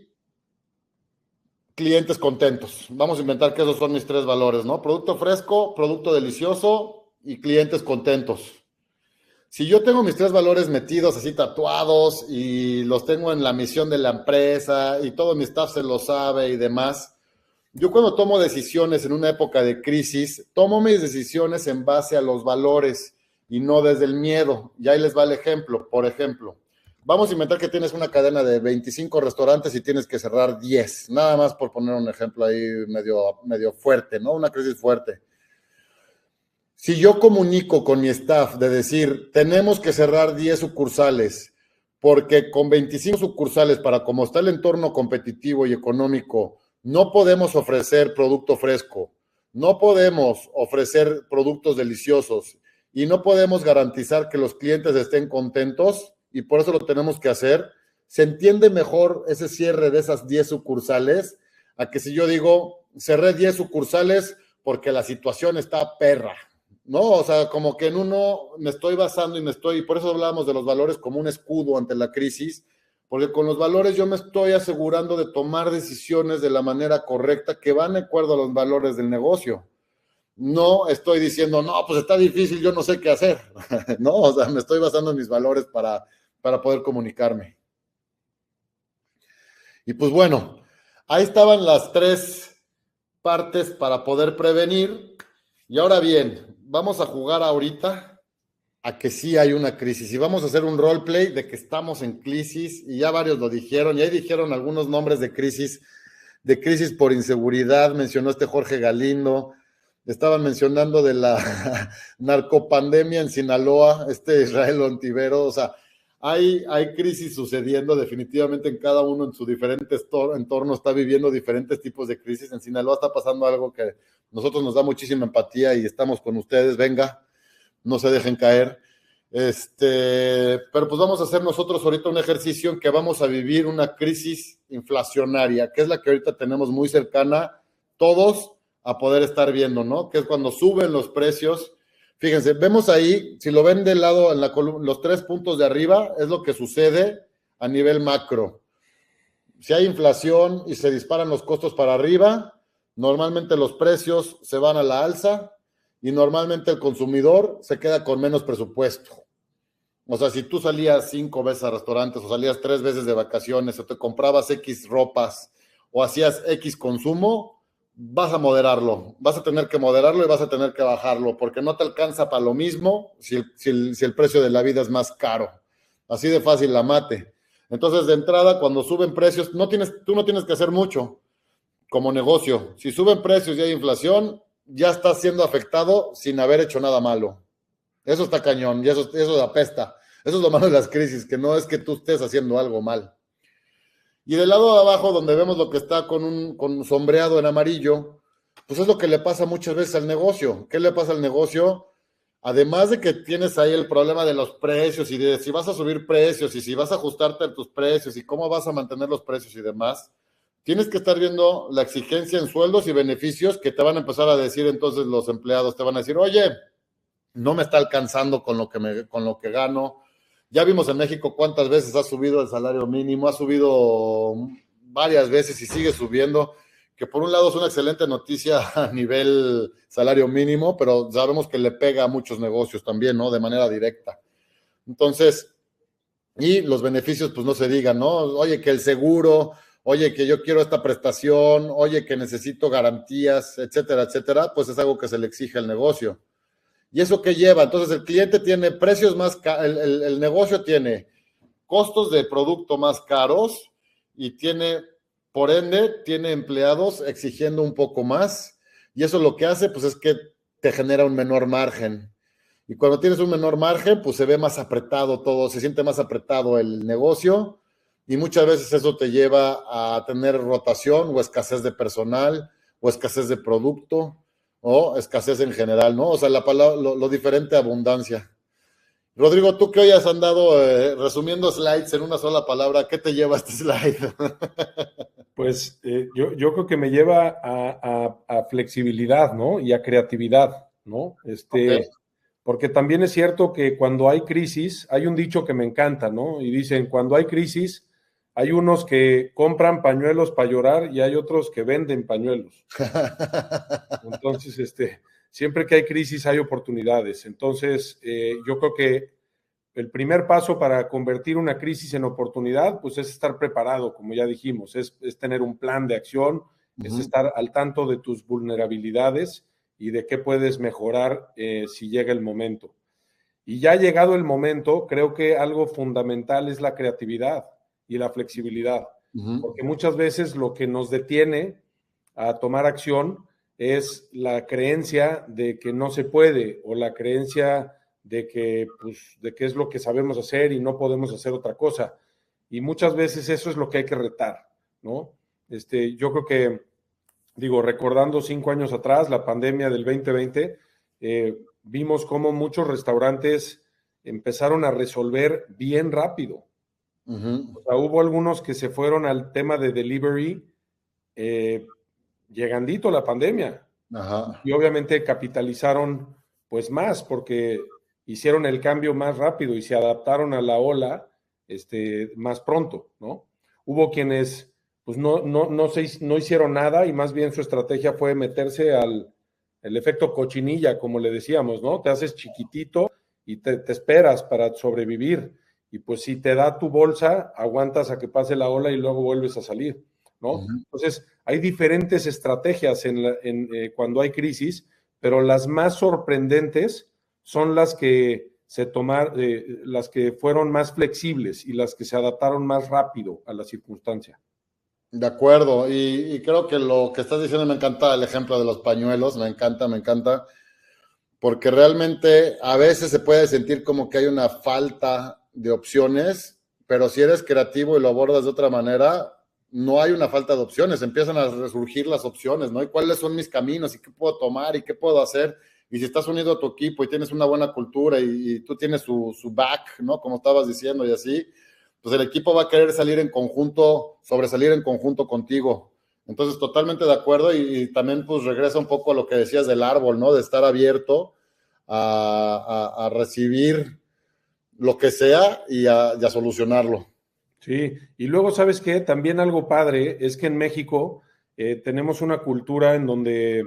clientes contentos. Vamos a inventar que esos son mis 3 valores, ¿no? Producto fresco, producto delicioso y clientes contentos. Si yo tengo mis 3 valores metidos así tatuados y los tengo en la misión de la empresa y todo mi staff se lo sabe y demás, yo cuando tomo decisiones en una época de crisis, tomo mis decisiones en base a los valores y no desde el miedo. Y ahí les va el ejemplo. Por ejemplo, vamos a inventar que tienes una cadena de 25 restaurantes y tienes que cerrar 10. Nada más por poner un ejemplo ahí medio fuerte, ¿no? Una crisis fuerte. Si yo comunico con mi staff de decir, tenemos que cerrar 10 sucursales, porque con 25 sucursales, para como está el entorno competitivo y económico, no podemos ofrecer producto fresco, no podemos ofrecer productos deliciosos y no podemos garantizar que los clientes estén contentos y por eso lo tenemos que hacer. Se entiende mejor ese cierre de esas 10 sucursales a que si yo digo, cerré 10 sucursales porque la situación está perra. No, o sea, como que en uno me estoy basando y por eso hablábamos de los valores como un escudo ante la crisis, porque con los valores yo me estoy asegurando de tomar decisiones de la manera correcta que van de acuerdo a los valores del negocio. No estoy diciendo, no, pues está difícil, yo no sé qué hacer. No, o sea, me estoy basando en mis valores para poder comunicarme. Y pues bueno, ahí estaban las 3 partes para poder prevenir. Y ahora bien, vamos a jugar ahorita a que sí hay una crisis y vamos a hacer un roleplay de que estamos en crisis y ya varios lo dijeron y ahí dijeron algunos nombres de crisis por inseguridad, mencionó Jorge Galindo, estaban mencionando de la narcopandemia en Sinaloa, Israel Ontivero, o sea, hay crisis sucediendo definitivamente en cada uno en su diferente entorno, está viviendo diferentes tipos de crisis. En Sinaloa está pasando algo que nosotros nos da muchísima empatía y estamos con ustedes, venga, no se dejen caer. Pero pues vamos a hacer nosotros ahorita un ejercicio en que vamos a vivir una crisis inflacionaria, que es la que ahorita tenemos muy cercana todos a poder estar viendo, ¿no? Que es cuando suben los precios. Fíjense, vemos ahí, si lo ven del lado, en la columna, los 3 puntos de arriba, es lo que sucede a nivel macro. Si hay inflación y se disparan los costos para arriba, normalmente los precios se van a la alza y normalmente el consumidor se queda con menos presupuesto. O sea, si tú salías 5 veces a restaurantes o salías 3 veces de vacaciones o te comprabas X ropas o hacías X consumo, vas a moderarlo, vas a tener que moderarlo y vas a tener que bajarlo porque no te alcanza para lo mismo si el precio de la vida es más caro. Así de fácil la mate. Entonces, de entrada, cuando suben precios, tú no tienes que hacer mucho como negocio. Si suben precios y hay inflación, ya estás siendo afectado sin haber hecho nada malo. Eso está cañón y eso apesta. Eso es lo malo de las crisis, que no es que tú estés haciendo algo mal. Y del lado de abajo, donde vemos lo que está con sombreado en amarillo, pues es lo que le pasa muchas veces al negocio. ¿Qué le pasa al negocio? además de que tienes ahí el problema de los precios y de si vas a subir precios y si vas a ajustarte a tus precios y cómo vas a mantener los precios y demás, tienes que estar viendo la exigencia en sueldos y beneficios que te van a empezar a decir entonces los empleados. Te van a decir, oye, no me está alcanzando con lo que gano. Ya vimos en México cuántas veces ha subido el salario mínimo, ha subido varias veces y sigue subiendo, que por un lado es una excelente noticia a nivel salario mínimo, pero sabemos que le pega a muchos negocios también, ¿no? De manera directa. Entonces, y los beneficios, pues no se digan, ¿no? Oye, que el seguro, oye, que yo quiero esta prestación, oye, que necesito garantías, etcétera, etcétera, pues es algo que se le exige al negocio. ¿Y eso qué lleva? Entonces el cliente tiene precios más, el negocio tiene costos de producto más caros y tiene, por ende, tiene empleados exigiendo un poco más y eso lo que hace, pues es que te genera un menor margen. Y cuando tienes un menor margen, pues se ve más apretado todo, se siente más apretado el negocio y muchas veces eso te lleva a tener rotación o escasez de personal o escasez de producto o escasez en general, ¿no? O sea, la palabra, lo diferente a abundancia. Rodrigo, tú que hoy has andado resumiendo slides en una sola palabra, ¿qué te lleva este slide? Pues yo creo que me lleva a flexibilidad, ¿no? Y a creatividad, ¿no? Ok. Porque también es cierto que cuando hay crisis, hay un dicho que me encanta, ¿no? Y dicen, cuando hay crisis, hay unos que compran pañuelos para llorar y hay otros que venden pañuelos. Entonces, siempre que hay crisis hay oportunidades. Entonces, yo creo que el primer paso para convertir una crisis en oportunidad, pues es estar preparado, como ya dijimos, es tener un plan de acción, es estar al tanto de tus vulnerabilidades y de qué puedes mejorar si llega el momento. Y ya llegado el momento, creo que algo fundamental es la creatividad y la flexibilidad, porque muchas veces lo que nos detiene a tomar acción es la creencia de que no se puede o la creencia pues, de que es lo que sabemos hacer y no podemos hacer otra cosa. Y muchas veces eso es lo que hay que retar, ¿no? Yo creo que, digo, recordando 5 años atrás, la pandemia del 2020, vimos cómo muchos restaurantes empezaron a resolver bien rápido. O sea, hubo algunos que se fueron al tema de delivery llegandito la pandemia. Ajá. Y obviamente capitalizaron pues más porque hicieron el cambio más rápido y se adaptaron a la ola más pronto, ¿no? Hubo quienes pues no hicieron nada y más bien su estrategia fue meterse al el efecto cochinilla, como le decíamos, ¿no? Te haces chiquitito y te esperas para sobrevivir. Y pues si te da tu bolsa, aguantas a que pase la ola y luego vuelves a salir, ¿no? Entonces, hay diferentes estrategias cuando hay crisis, pero las más sorprendentes son las que las que fueron más flexibles y las que se adaptaron más rápido a la circunstancia. De acuerdo, y creo que lo que estás diciendo me encanta el ejemplo de los pañuelos, me encanta, porque realmente a veces se puede sentir como que hay una falta de opciones, pero si eres creativo y lo abordas de otra manera, no hay una falta de opciones, empiezan a resurgir las opciones, ¿no? ¿Y cuáles son mis caminos y qué puedo tomar y qué puedo hacer? Y si estás unido a tu equipo y tienes una buena cultura y tú tienes su back, ¿no? Como estabas diciendo y así, pues el equipo va a querer salir en conjunto, sobresalir en conjunto contigo. Entonces, totalmente de acuerdo y también pues regresa un poco a lo que decías del árbol, ¿no? De estar abierto a recibir lo que sea y a solucionarlo. Sí, y luego, ¿sabes qué? También algo padre es que en México tenemos una cultura en donde,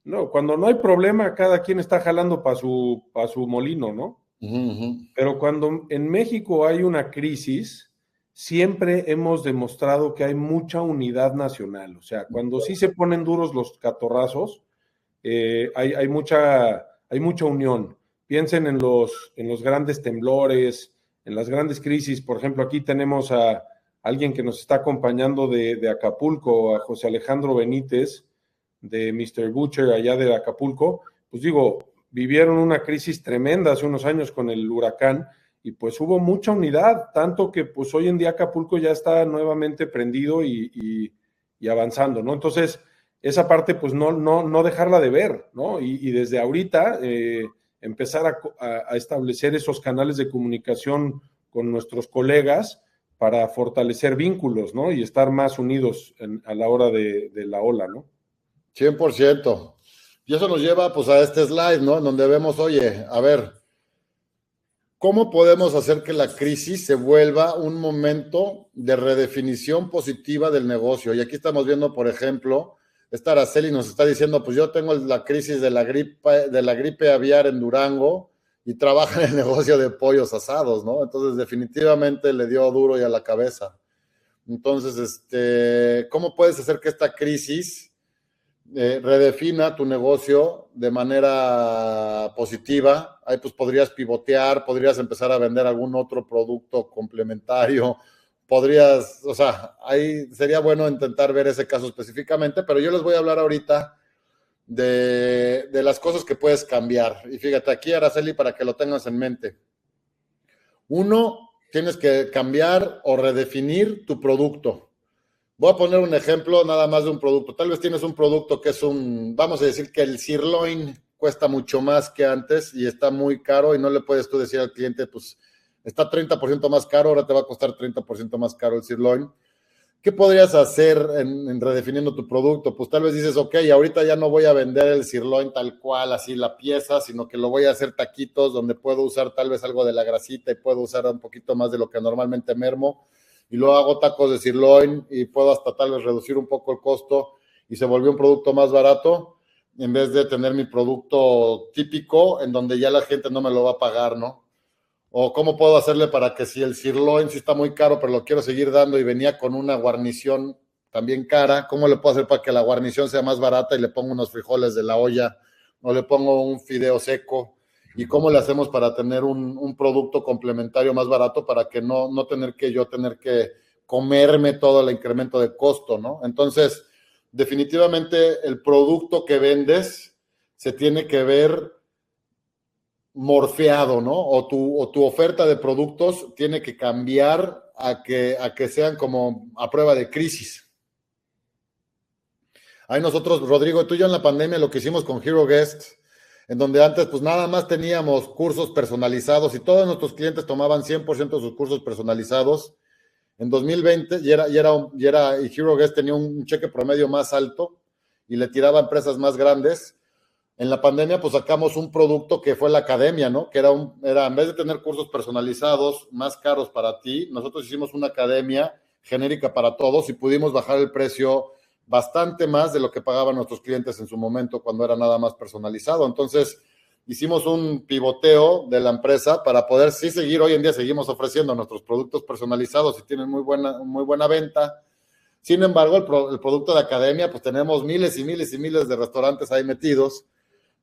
no, cuando no hay problema, cada quien está jalando para su molino, ¿no? Pero cuando en México hay una crisis, siempre hemos demostrado que hay mucha unidad nacional. O sea, cuando sí se ponen duros los catorrazos, hay mucha unión. Piensen en los grandes temblores, en las grandes crisis. Por ejemplo, aquí tenemos a alguien que nos está acompañando de Acapulco, a José Alejandro Benítez, de Mr. Butcher, allá de Acapulco. Pues digo, vivieron una crisis tremenda hace unos años con el huracán y pues hubo mucha unidad, tanto que pues hoy en día Acapulco ya está nuevamente prendido y avanzando, ¿no? Entonces, esa parte pues no dejarla de ver, ¿no? Y desde ahorita empezar a establecer esos canales de comunicación con nuestros colegas para fortalecer vínculos, ¿no? Y estar más unidos a la hora de la ola, ¿no? 100%. Y eso nos lleva pues a este slide, ¿no? En donde vemos, oye, a ver, ¿cómo podemos hacer que la crisis se vuelva un momento de redefinición positiva del negocio? Y aquí estamos viendo, por ejemplo, esta Araceli nos está diciendo, pues yo tengo la crisis de la gripe aviar en Durango y trabaja en el negocio de pollos asados, ¿no? Entonces definitivamente le dio duro y a la cabeza. Entonces, ¿cómo puedes hacer que esta crisis redefina tu negocio de manera positiva? Ahí pues podrías pivotear, podrías empezar a vender algún otro producto complementario, podrías, o sea, ahí sería bueno intentar ver ese caso específicamente, pero yo les voy a hablar ahorita de las cosas que puedes cambiar. Y fíjate aquí, Araceli, para que lo tengas en mente. Uno, tienes que cambiar o redefinir tu producto. Voy a poner un ejemplo nada más de un producto. Tal vez tienes un producto que es vamos a decir que el sirloin cuesta mucho más que antes y está muy caro y no le puedes tú decir al cliente, pues está 30% más caro, ahora te va a costar 30% más caro el sirloin. ¿Qué podrías hacer en redefiniendo tu producto? Pues tal vez dices, ok, ahorita ya no voy a vender el sirloin tal cual, así la pieza, sino que lo voy a hacer taquitos donde puedo usar tal vez algo de la grasita y puedo usar un poquito más de lo que normalmente mermo. Y luego hago tacos de sirloin y puedo hasta tal vez reducir un poco el costo y se volvió un producto más barato en vez de tener mi producto típico en donde ya la gente no me lo va a pagar, ¿no? O cómo puedo hacerle para que si el sirloin sí está muy caro pero lo quiero seguir dando y venía con una guarnición también cara, ¿cómo le puedo hacer para que la guarnición sea más barata y le pongo unos frijoles de la olla o le pongo un fideo seco? ¿Y cómo le hacemos para tener un producto complementario más barato para que no tener que comerme todo el incremento de costo, ¿no? Entonces, definitivamente el producto que vendes se tiene que ver morfeado, ¿no? O tu oferta de productos tiene que cambiar a que sean como a prueba de crisis. Ahí nosotros, Rodrigo, tú y yo en la pandemia lo que hicimos con Hero Guest, en donde antes pues nada más teníamos cursos personalizados y todos nuestros clientes tomaban 100% de sus cursos personalizados. En 2020 y Hero Guest tenía un cheque promedio más alto y le tiraba a empresas más grandes. En la pandemia pues sacamos un producto que fue la academia, ¿no? Que era en vez de tener cursos personalizados más caros para ti, nosotros hicimos una academia genérica para todos y pudimos bajar el precio bastante más de lo que pagaban nuestros clientes en su momento cuando era nada más personalizado. Entonces, hicimos un pivoteo de la empresa para poder sí seguir, hoy en día seguimos ofreciendo nuestros productos personalizados y tienen muy buena venta. Sin embargo, el producto de academia, pues tenemos miles y miles y miles de restaurantes ahí metidos,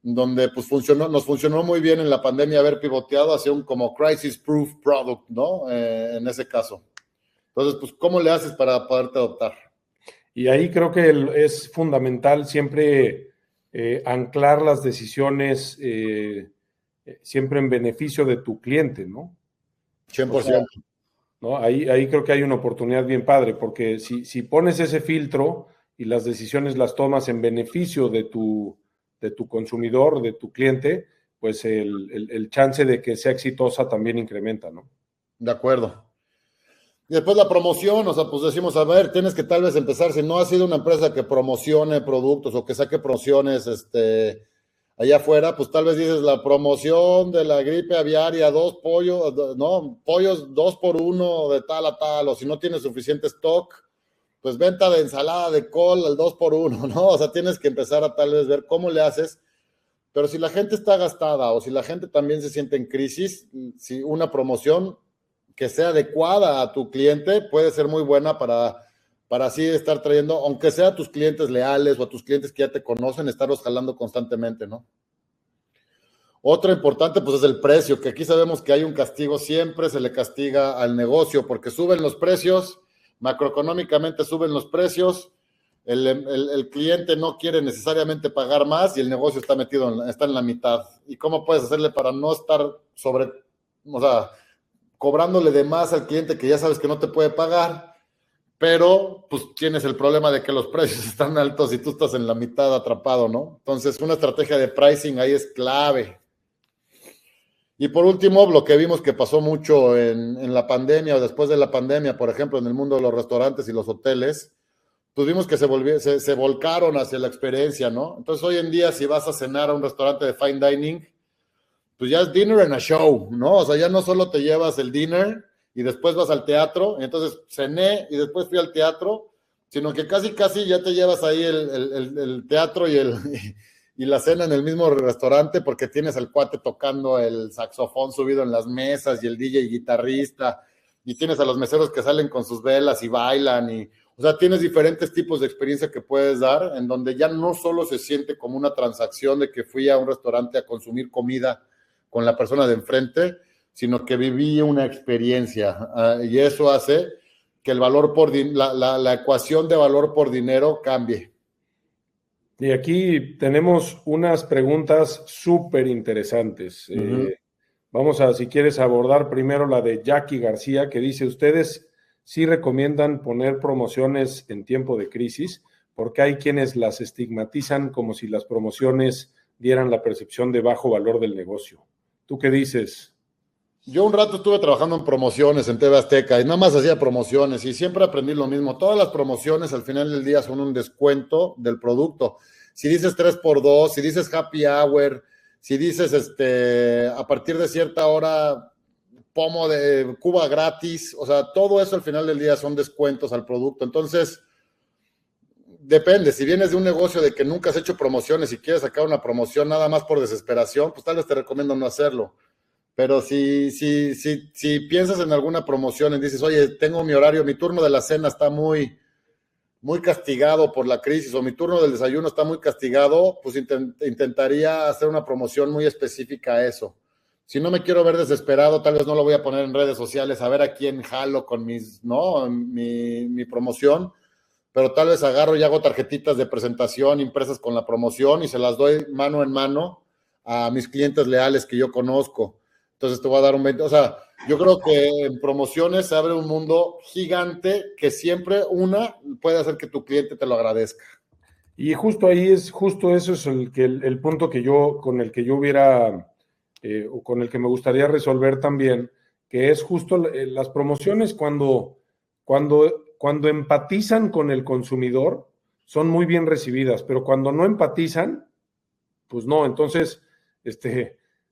donde pues nos funcionó muy bien en la pandemia haber pivoteado hacia un como crisis-proof product, ¿no? En ese caso. Entonces, pues, ¿cómo le haces para poderte adoptar? Y ahí creo que es fundamental siempre anclar las decisiones siempre en beneficio de tu cliente, ¿no? 100%. O sea, ¿no? Ahí creo que hay una oportunidad bien padre, porque si pones ese filtro y las decisiones las tomas en beneficio de tu consumidor, de tu cliente, pues el chance de que sea exitosa también incrementa, ¿no? De acuerdo. Y después la promoción, o sea, pues decimos, a ver, tienes que tal vez empezar, si no has sido una empresa que promocione productos o que saque promociones allá afuera, pues tal vez dices la promoción de la gripe aviaria, 2 pollos, no, pollos 2 por 1 de tal a tal, o si no tienes suficiente stock, pues venta de ensalada de col al 2 por 1, ¿no? O sea, tienes que empezar a tal vez ver cómo le haces, pero si la gente está gastada o si la gente también se siente en crisis, si una promoción que sea adecuada a tu cliente puede ser muy buena para así estar trayendo, aunque sea a tus clientes leales o a tus clientes que ya te conocen, estarlos jalando constantemente, ¿no? Otro importante, pues, es el precio, que aquí sabemos que hay un castigo, siempre se le castiga al negocio, porque suben los precios, macroeconómicamente suben los precios, el cliente no quiere necesariamente pagar más y el negocio está está en la mitad. ¿Y cómo puedes hacerle para no estar cobrándole de más al cliente que ya sabes que no te puede pagar, pero pues tienes el problema de que los precios están altos y tú estás en la mitad atrapado, ¿no? Entonces, una estrategia de pricing ahí es clave. Y por último, lo que vimos que pasó mucho en la pandemia o después de la pandemia, por ejemplo, en el mundo de los restaurantes y los hoteles, pues vimos que se volcaron hacia la experiencia, ¿no? Entonces hoy en día si vas a cenar a un restaurante de fine dining, pues ya es dinner and a show, ¿no? O sea, ya no solo te llevas el dinner y después vas al teatro, y entonces cené y después fui al teatro, sino que casi ya te llevas ahí el teatro y la cena en el mismo restaurante porque tienes al cuate tocando el saxofón subido en las mesas y el DJ guitarrista y tienes a los meseros que salen con sus velas y bailan y, o sea, tienes diferentes tipos de experiencia que puedes dar en donde ya no solo se siente como una transacción de que fui a un restaurante a consumir comida con la persona de enfrente, sino que viví una experiencia y eso hace que el valor por la ecuación de valor por dinero cambie. Y aquí tenemos unas preguntas súper interesantes. Vamos a, si quieres, abordar primero la de Jackie García, que dice, ¿ustedes sí recomiendan poner promociones en tiempo de crisis? Porque hay quienes las estigmatizan como si las promociones dieran la percepción de bajo valor del negocio. ¿Tú qué dices? Yo un rato estuve trabajando en promociones en TV Azteca y nada más hacía promociones y siempre aprendí lo mismo. Todas las promociones al final del día son un descuento del producto. Si dices 3x2, si dices happy hour, si dices a partir de cierta hora pomo de Cuba gratis, o sea, todo eso al final del día son descuentos al producto. Entonces, depende, si vienes de un negocio de que nunca has hecho promociones y quieres sacar una promoción nada más por desesperación, pues tal vez te recomiendo no hacerlo. Pero si piensas en alguna promoción y dices, oye, tengo mi horario, mi turno de la cena está muy castigado por la crisis o mi turno del desayuno está muy castigado, pues intentaría hacer una promoción muy específica a eso. Si no me quiero ver desesperado, tal vez no lo voy a poner en redes sociales a ver a quién jalo con mi promoción, pero tal vez agarro y hago tarjetitas de presentación impresas con la promoción y se las doy mano en mano a mis clientes leales que yo conozco. Entonces te voy a dar un 20. O sea, yo creo que en promociones se abre un mundo gigante que siempre puede hacer que tu cliente te lo agradezca. Y justo eso es el punto con el que yo hubiera, o con el que me gustaría resolver también, que es justo las promociones cuando empatizan con el consumidor, son muy bien recibidas, pero cuando no empatizan, pues no. Entonces,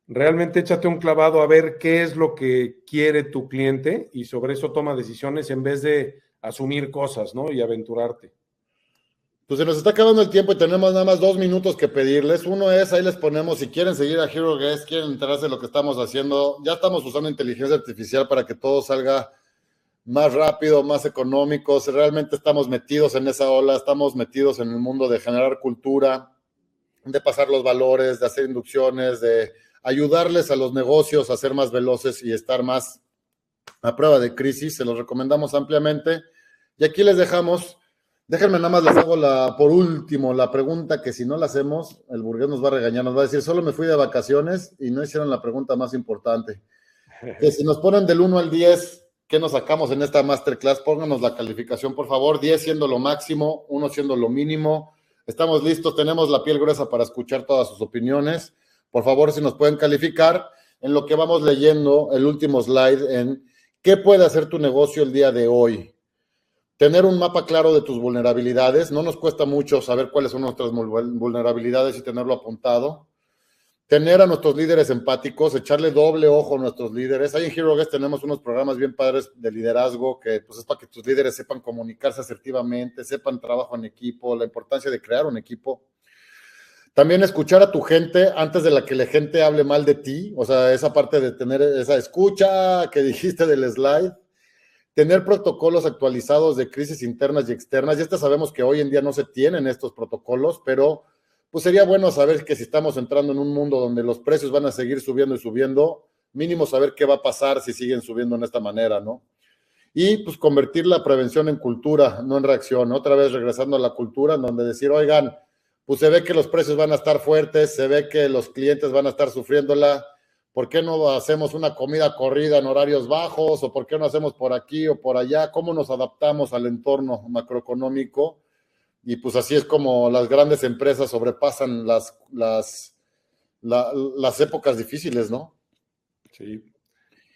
realmente échate un clavado a ver qué es lo que quiere tu cliente y sobre eso toma decisiones en vez de asumir cosas, ¿no? Y aventurarte. Pues se nos está acabando el tiempo y tenemos nada más 2 minutos que pedirles. Uno es, ahí les ponemos, si quieren seguir a Hero Guest, quieren enterarse de lo que estamos haciendo, ya estamos usando inteligencia artificial para que todo salga más rápido, más económico. Realmente estamos metidos en esa ola, estamos metidos en el mundo de generar cultura, de pasar los valores, de hacer inducciones, de ayudarles a los negocios a ser más veloces y estar más a prueba de crisis. Se los recomendamos ampliamente. Y aquí les dejamos, déjenme nada más les hago por último la pregunta que si no la hacemos, el burgués nos va a regañar, nos va a decir, solo me fui de vacaciones y no hicieron la pregunta más importante. Que si nos ponen del 1 al 10, ¿qué nos sacamos en esta masterclass? Pónganos la calificación, por favor, 10 siendo lo máximo, 1 siendo lo mínimo. Estamos listos, tenemos la piel gruesa para escuchar todas sus opiniones. Por favor, si nos pueden calificar, en lo que vamos leyendo, el último slide, en qué puede hacer tu negocio el día de hoy. Tener un mapa claro de tus vulnerabilidades. No nos cuesta mucho saber cuáles son nuestras vulnerabilidades y tenerlo apuntado. Tener a nuestros líderes empáticos, echarle doble ojo a nuestros líderes. Ahí en Hero Guest tenemos unos programas bien padres de liderazgo que pues es para que tus líderes sepan comunicarse asertivamente, sepan trabajo en equipo, la importancia de crear un equipo. También escuchar a tu gente antes de que la gente hable mal de ti, o sea, esa parte de tener esa escucha que dijiste del slide. Tener protocolos actualizados de crisis internas y externas. Ya sabemos que hoy en día no se tienen estos protocolos, pero pues sería bueno saber que si estamos entrando en un mundo donde los precios van a seguir subiendo y subiendo, mínimo saber qué va a pasar si siguen subiendo en esta manera, ¿no? Y pues convertir la prevención en cultura, no en reacción. Otra vez regresando a la cultura, en donde decir, oigan, pues se ve que los precios van a estar fuertes, se ve que los clientes van a estar sufriéndola. ¿Por qué no hacemos una comida corrida en horarios bajos? ¿O por qué no hacemos por aquí o por allá? ¿Cómo nos adaptamos al entorno macroeconómico? Y pues así es como las grandes empresas sobrepasan las épocas difíciles, ¿no? Sí.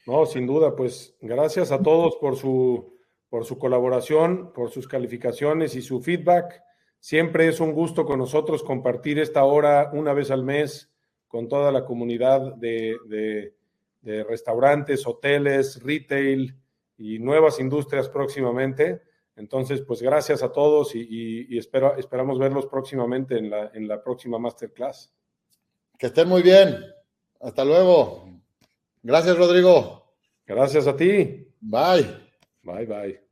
No, sin duda, pues gracias a todos por su colaboración, por sus calificaciones y su feedback. Siempre es un gusto con nosotros compartir esta hora una vez al mes con toda la comunidad de restaurantes, hoteles, retail y nuevas industrias próximamente. Entonces, pues gracias a todos y esperamos verlos próximamente en la próxima Masterclass. Que estén muy bien. Hasta luego. Gracias, Rodrigo. Gracias a ti. Bye. Bye, bye.